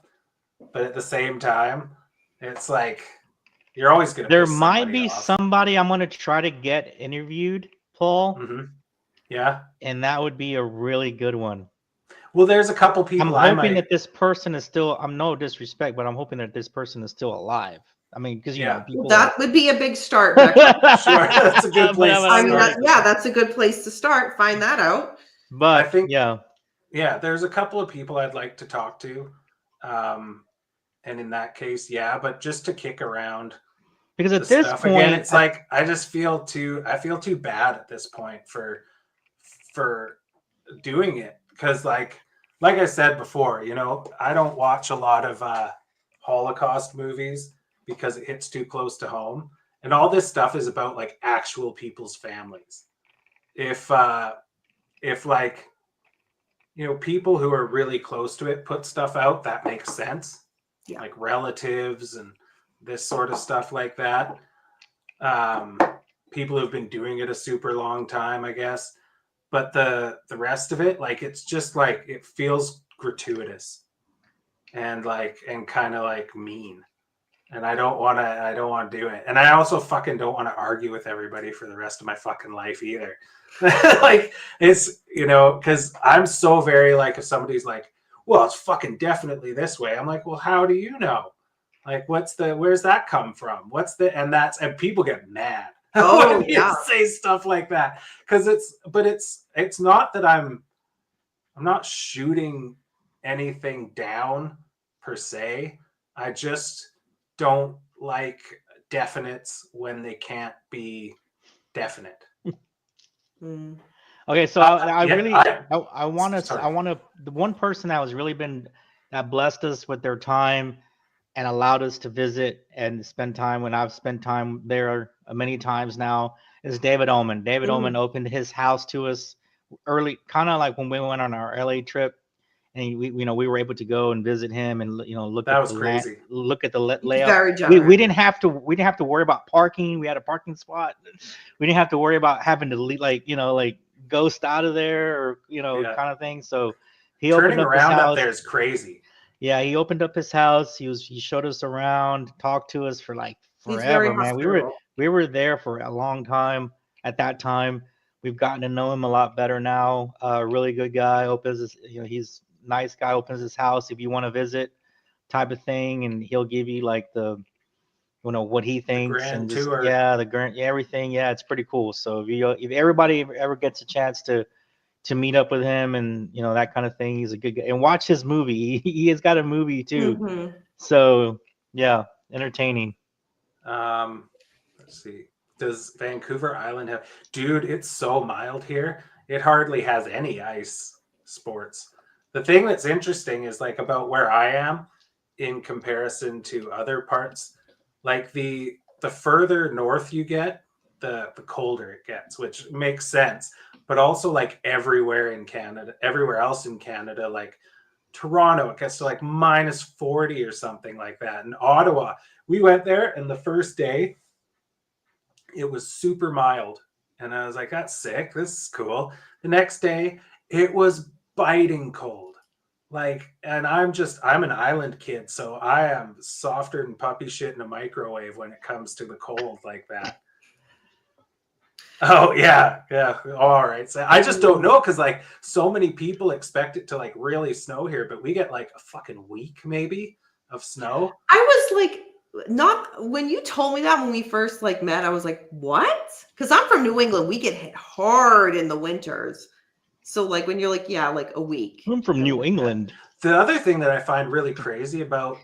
but at the same time, it's like, you're always going to There piss might be off. somebody I'm going to try to get interviewed, Paul. Mm-hmm. Yeah. And that would be a really good one. Well, there's a couple people I'm hoping that this person is still, I'm no disrespect, but I'm hoping that this person is still alive. I mean, because, people. That would be a big start, Beckham. Sure. That's a good place to start. That's a good place to start. Find that out. But I think, yeah, there's a couple of people I'd like to talk to. And in that case, but just to kick around. Because at this point, again, it's like I feel too bad at this point for doing it, because like I said before, I don't watch a lot of Holocaust movies because it hits too close to home, and all this stuff is about like actual people's families. If like people who are really close to it put stuff out, that makes sense, like relatives and this sort of stuff like that. People who've been doing it a super long time, I guess. But the rest of it, like, it's just like, it feels gratuitous and kind of like mean. And I don't want to do it. And I also fucking don't want to argue with everybody for the rest of my fucking life either. Like, it's, because I'm so very like, if somebody's like, well, it's fucking definitely this way, I'm like, well, how do you know? Like, where's that come from? And people get mad when you say stuff like that. Because it's not that I'm not shooting anything down per se. I just don't like definites when they can't be definite. Okay, so I want to, the one person that was really that blessed us with their time and allowed us to visit and spend time when I've spent time there many times now is David Ullman. David Ullman opened his house to us early, kind of like when we went on our LA trip, and we were able to go and visit him and look at the layout. We didn't have to worry about parking. We had a parking spot. We didn't have to worry about having to ghost out of there or kind of thing. So he opened up his house. Up there is crazy. Yeah, he opened up his house. He showed us around, talked to us for like forever, man. We were there for a long time at that time. We've gotten to know him a lot better now. Really good guy. He's nice guy. Opens his house if you want to visit, type of thing, and he'll give you like the, what he thinks and just tour. Everything. Yeah, it's pretty cool. So if everybody ever gets a chance to meet up with him and that kind of thing, he's a good guy. And watch his movie. He has got a movie too. So yeah, entertaining. Let's see. Does Vancouver Island have? Dude, it's so mild here. It hardly has any ice sports. The thing that's interesting is like about where I am in comparison to other parts. Like the further north you get, the colder it gets, which makes sense. But also like everywhere else in Canada, like Toronto, it gets to like -40 or something like that. In Ottawa, we went there and the first day it was super mild. And I was like, that's sick. This is cool. The next day it was biting cold. And I'm an island kid, so I am softer than puppy shit in a microwave when it comes to the cold like that. Oh yeah. All right. So I just don't know, because like so many people expect it to like really snow here, but we get like a fucking week maybe of snow. I was like, not when you told me that when we first like met, I was like, what? Because I'm from New England, we get hit hard in the winters. So like when you're like, yeah, like a week. I'm from New England. The other thing that I find really crazy about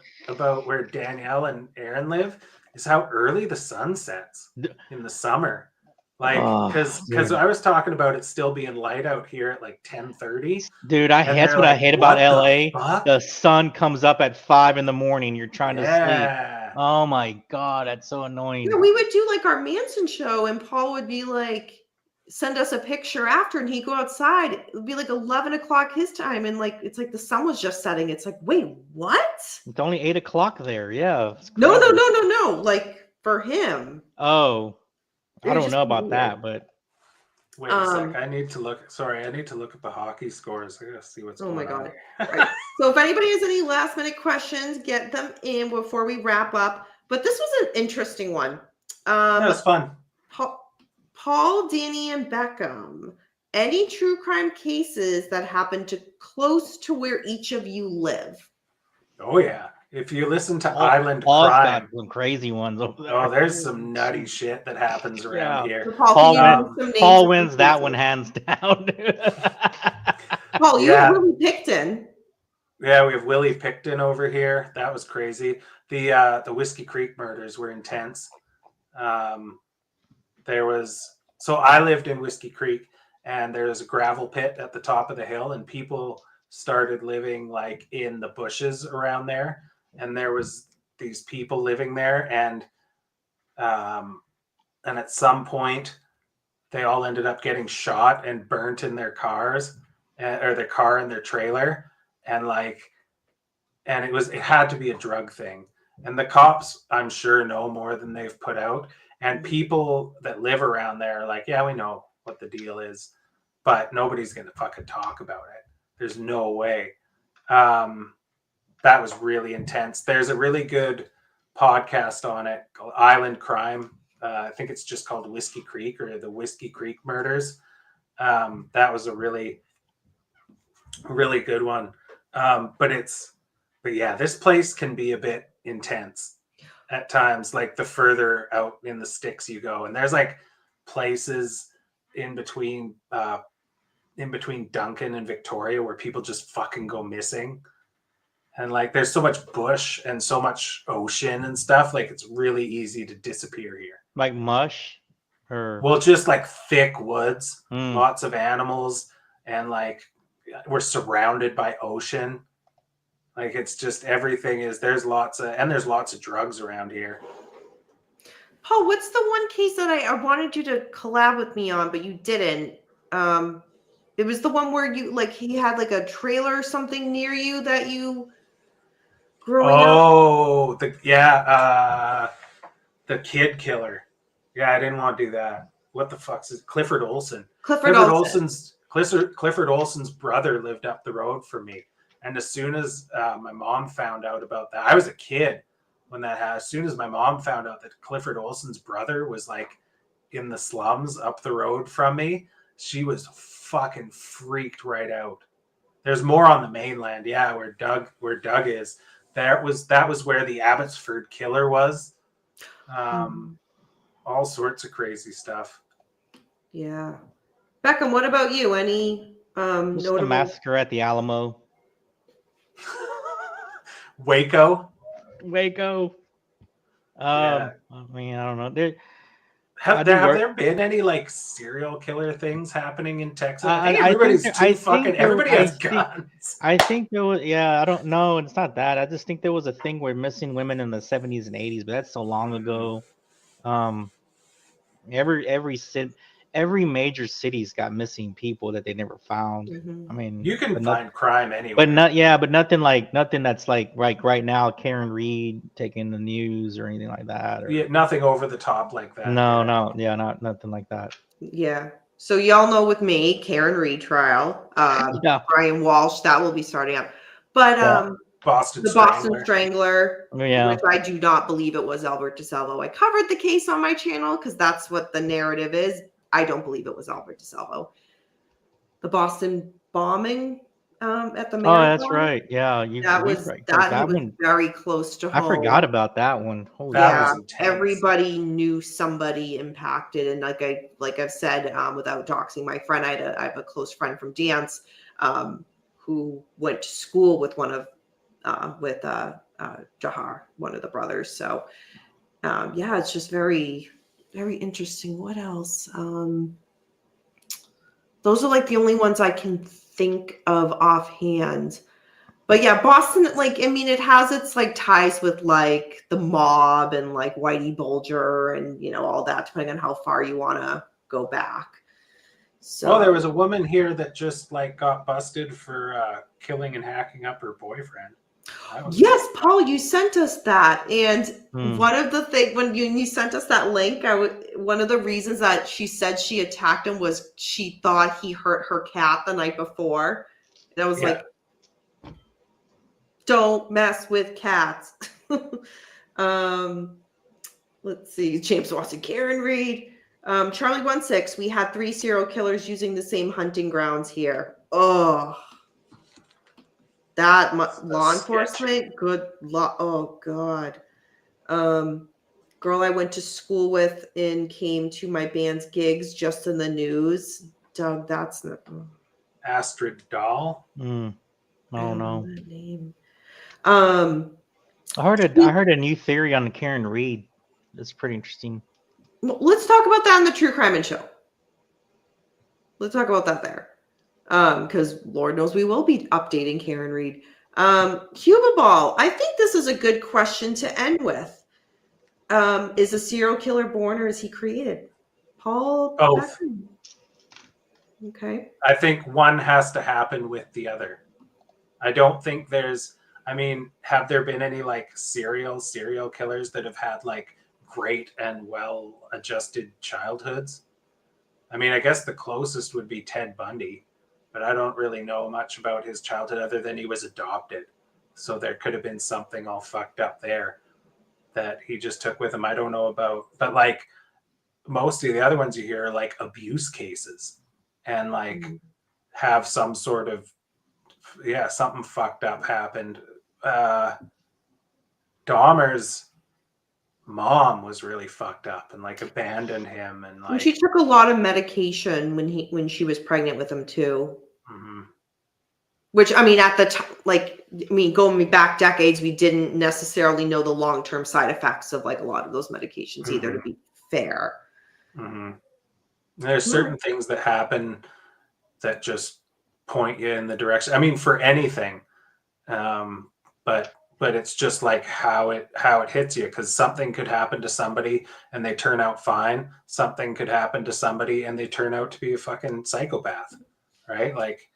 where Danielle and Aaron live is how early the sun sets in the summer. Like, Oh, because dude. I was talking about it still being light out here at like 10:30, Dude, and that's they're what I like, hate about "What the LA. fuck?" The sun comes up at 5 in the morning. You're trying to sleep. Yeah. Oh my god, that's so Yeah, annoying. we would do like our Manson show, and Paul would be like, send us a picture after, and he'd go outside. It would be like 11 o'clock his time, and like it's like the sun was just setting. It's like, wait, what? It's only 8 o'clock there. Yeah, it's No, no, crazy. no, no, no. Like for him, Oh, it I would don't just know be about weird. that, but Wait a sec. I need to look. Sorry, I need to look at the hockey scores. I gotta see what's Oh my going on God. here. Right. So if anybody has any last minute questions, get them in before we wrap up. But this was an interesting one. That was fun. Paul, Danny, and Beckham. Any true crime cases that happen to close to where each of you live? Oh yeah. If you listen to Paul, Island Paul's got Crime, some crazy ones over there. oh, there's some nutty shit that happens around Yeah. here. So Paul, Paul, can you win, give some names Paul of wins some that cases? one hands down. Paul, you Yeah. have Willie Picton. Yeah, we have Willie Picton over here. That was crazy. The Whiskey Creek murders were intense. So I lived in Whiskey Creek, and there was a gravel pit at the top of the hill, and people started living like in the bushes around there, and there was these people living there, and at some point they all ended up getting shot and burnt in their cars, or their car and their trailer, and it had to be a drug thing, and the cops, I'm sure, know more than they've put out, and people that live around there are like, yeah, we know what the deal is, but nobody's gonna fucking talk about it. There's no way. That was really intense. There's a really good podcast on it called Island Crime. I think it's just called Whiskey Creek, or the Whiskey Creek murders. That was a really good one. But yeah, this place can be a bit intense at times, like the further out in the sticks you go. And there's like places in between Duncan and Victoria where people just fucking go missing. And like there's so much bush and so much ocean and stuff, like it's really easy to disappear here. Like mush? Or Well, just like thick woods, Mm. lots of animals, and like we're surrounded by ocean. Like it's just everything is there's lots of drugs around here. Paul, what's the one case that I wanted you to collab with me on, but you didn't? It was the one where you like he had like a trailer or something near you that you growing up. Oh, the kid killer. Yeah, I didn't want to do that. What the fuck's it? Clifford Olson. Clifford Olson. Clifford Olson's brother lived up the road from me. And as soon as my mom found out about that, I was a kid when that happened. As soon as my mom found out that Clifford Olson's brother was like in the slums up the road from me, she was fucking freaked right out. There's more on the mainland, yeah, where Doug is. That was where the Abbotsford killer was. All sorts of crazy stuff. Yeah. Beckham, what about you? Any just the notable massacre at the Alamo. Waco. I mean, I don't know. Have there been any like serial killer things happening in Texas? I think everybody has guns. I think there was, yeah, I don't know. It's not that. I just think there was a thing where missing women in the 70s and 80s, but that's so long ago. Every major city's got missing people that they never found. I mean, you can find crime anywhere, but nothing that's like right now. Karen Reed taking the news or anything like that. Or, yeah, nothing over the top like that. Nothing like that. Yeah. So y'all know with me, Karen Reed trial, Yeah. Brian Walsh, that will be starting up. But Boston Strangler, Yeah. which I do not believe it was Albert DeSalvo. I covered the case on my channel because that's what the narrative is. I don't believe it was Albert DeSalvo. The Boston bombing at the marathon. Oh, that's right. Yeah, he was very close to home. I forgot about that one. Holy that was intense. Everybody knew somebody impacted, and like I've said, without doxing my friend, I have a close friend from dance who went to school with Jahar, one of the brothers. So it's just very Very interesting. What else? Those are like the only ones I can think of offhand. But yeah, Boston, like, I mean, it has its like ties with like the mob and like Whitey Bulger and, you know, all that, depending on how far you want to go back. So, Oh, there was a woman here that just like got busted for killing and hacking up her boyfriend. yes, Paul, you sent us that. And Hmm. one of the things, when you sent us that link, one of the reasons that she said she attacked him was she thought he hurt her cat the night before. And I was Yeah. like, don't mess with cats. Let's see. James Watson, Karen Reed, Charlie 1-6. We had 3 serial killers using the same hunting grounds here. Oh, that law enforcement. Good law. Oh God. Girl I went to school with and came to my band's gigs just in the news. Doug, that's not. Astrid Dahl. I don't know. That name. I heard a new theory on Karen Reed. That's pretty interesting. Let's talk about that on the True Crime and Show. Let's talk about that there. Because Lord knows we will be updating Karen Reed. Cuba Ball, I think this is a good question to end with. Is a serial killer born or is he created? Paul? Both. Beckham? Okay. I think one has to happen with the other. I don't think there's, I mean, have there been any like serial killers that have had like great and well adjusted childhoods? I mean, I guess the closest would be Ted Bundy, but I don't really know much about his childhood other than he was adopted. So there could have been something all fucked up there that he just took with him. I don't know about, but like most of the other ones you hear are like abuse cases and like have some sort of, yeah, something fucked up happened. Dahmer's mom was really fucked up and like abandoned him, and like she took a lot of medication when she was pregnant with him too. Mm-hmm. Which, I mean, at the time, like, I mean, going back decades, we didn't necessarily know the long-term side effects of like a lot of those medications either, to be fair. Mm-hmm. There's certain things that happen that just point you in the direction. I mean, for anything, but it's just like how it hits you, because something could happen to somebody and they turn out fine. Something could happen to somebody and they turn out to be a fucking psychopath, right? Like,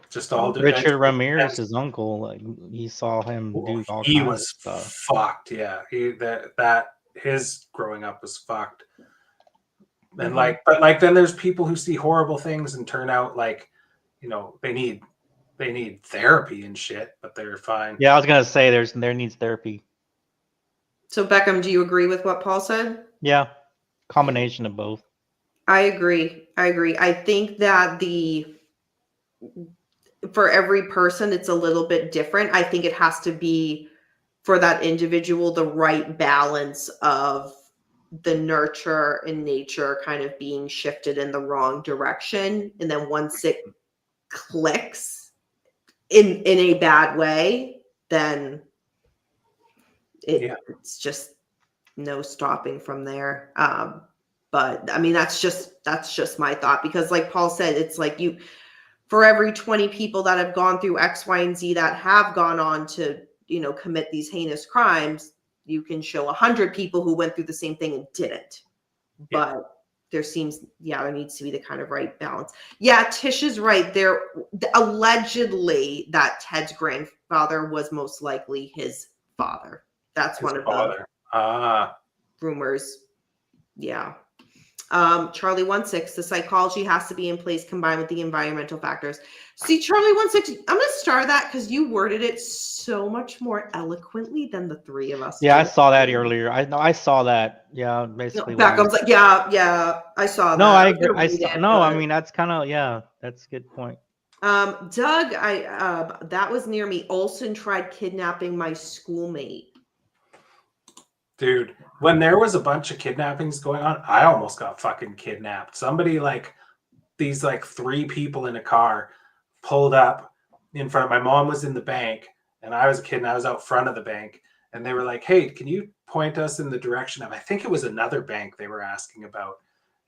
just all Richard Ramirez, his uncle, like he saw him do all he kinds was of stuff. fucked. Yeah, that his growing up was fucked. And like, but like, then there's people who see horrible things and turn out like, you know, they need therapy and shit, but they're fine. Yeah, I was gonna say there needs therapy. So Beckham, do you agree with what Paul said? Yeah, combination of both. I agree. I think that for every person, it's a little bit different. I think it has to be for that individual, the right balance of the nurture and nature kind of being shifted in the wrong direction. And then once it clicks in a bad way, then it's just no stopping from there. But I mean, that's just my thought, because like Paul said, it's like for every 20 people that have gone through X, Y, and Z that have gone on to, you know, commit these heinous crimes, you can show 100 people who went through the same thing and didn't. But there needs to be the kind of right balance. Yeah, Tish is right. There, allegedly, that Ted's grandfather was most likely his father. That's one of the rumors. Yeah. Charlie 1-6, the psychology has to be in place combined with the environmental factors. See, Charlie 1-6, I'm going to star that because you worded it so much more eloquently than the three of us. Yeah, did. I saw that earlier. I saw that. Yeah, basically. No, Beckham's like, yeah, I saw that. No, I agree. I mean, that's kind of, yeah, that's a good point. Doug, that was near me. Olson tried kidnapping my schoolmate. Dude, when there was a bunch of kidnappings going on, I almost got fucking kidnapped. Somebody, like, these like 3 people in a car pulled up in front of my mom was in the bank and I was a kid and I was out front of the bank, and they were like, "Hey, can you point us in the direction of?" I think it was another bank they were asking about,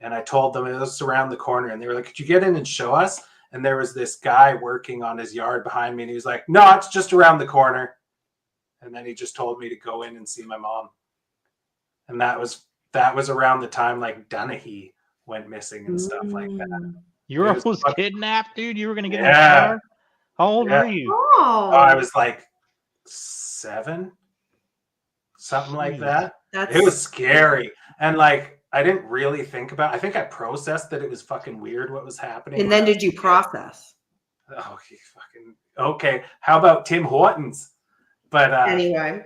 and I told them it was around the corner, and they were like, "Could you get in and show us?" And there was this guy working on his yard behind me, and he was like, "No, it's just around the corner." And then he just told me to go in and see my mom, and that was around the time like Dunahee went missing and stuff like that. You were It was almost fucking- kidnapped, dude. You were gonna get in the Yeah. car. How old Yeah. were you? Oh, I was like 7, something like Jeez. that. that's It was scary. And like, I didn't really think about, I think I processed that it was fucking weird what was happening. And when then I was did you a kid. process? Oh, you fucking, okay. How about Tim Hortons? But Anyway,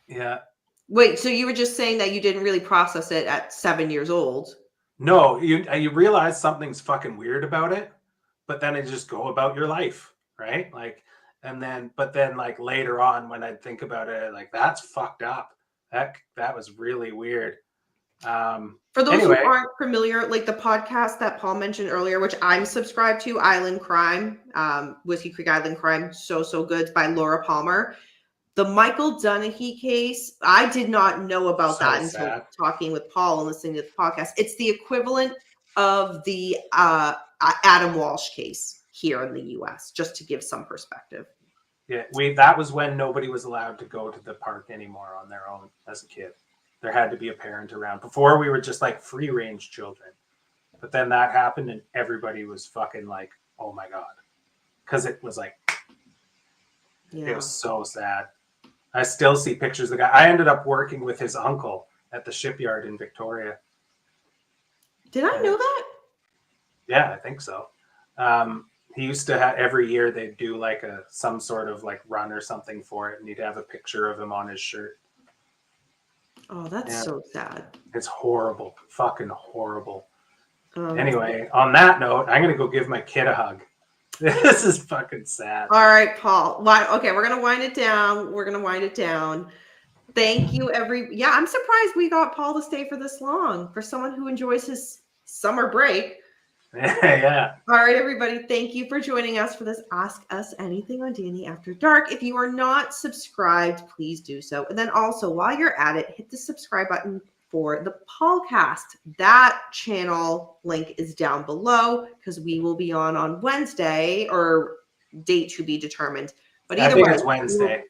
yeah, wait, so you were just saying that you didn't really process it at 7 years old? no, you realize something's fucking weird about it, but then it just go about your life, right? Like, but then like later on when I think about it, like that's fucked up. That was really weird. For those Anyway. who aren't familiar, like the podcast that Paul mentioned earlier, which I'm subscribed to, Island Crime, Whiskey Creek Island Crime, so good, it's by Laura Palmer. The Michael Dunahee case, I did not know about So that until sad. talking with Paul and listening to the podcast. It's the equivalent of the Adam Walsh case here in the US, just to give some perspective. Yeah, that was when nobody was allowed to go to the park anymore on their own as a kid. There had to be a parent around. Before we were just like free range children. But then that happened and everybody was fucking like, oh my God. Because it was like, Yeah. It was so sad. I still see pictures of the guy. I ended up working with his uncle at the shipyard in Victoria. Did I know that? Yeah, I think so. He used to have every year they'd do like some sort of like run or something for it, and he'd have a picture of him on his shirt. Oh, that's Yeah. so sad. It's horrible, fucking horrible. Um, Anyway, on that note, I'm gonna go give my kid a hug. This is fucking sad. All right, Paul. Okay, we're gonna wind it down. Thank you, Yeah, I'm surprised we got Paul to stay for this long. For someone who enjoys his summer break. Yeah. All right, everybody. Thank you for joining us for this Ask Us Anything on Danny After Dark. If you are not subscribed, please do so. And then also, while you're at it, hit the subscribe button for the Paulcast. That channel link is down below because we will be on Wednesday, or date to be determined. But I either think way, it's Wednesday.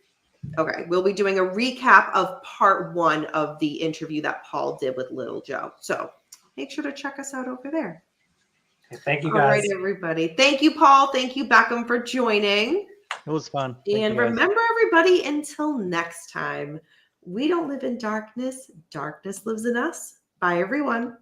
we'll be doing a recap of part 1 of the interview that Paul did with Little Joe. So make sure to check us out over there. Thank you, All right, guys. everybody. Thank you, Paul. Thank you, Beckham, for joining. It was fun. Thank And you, guys. remember, everybody, until next time, we don't live in darkness. Darkness lives in us. Bye, everyone.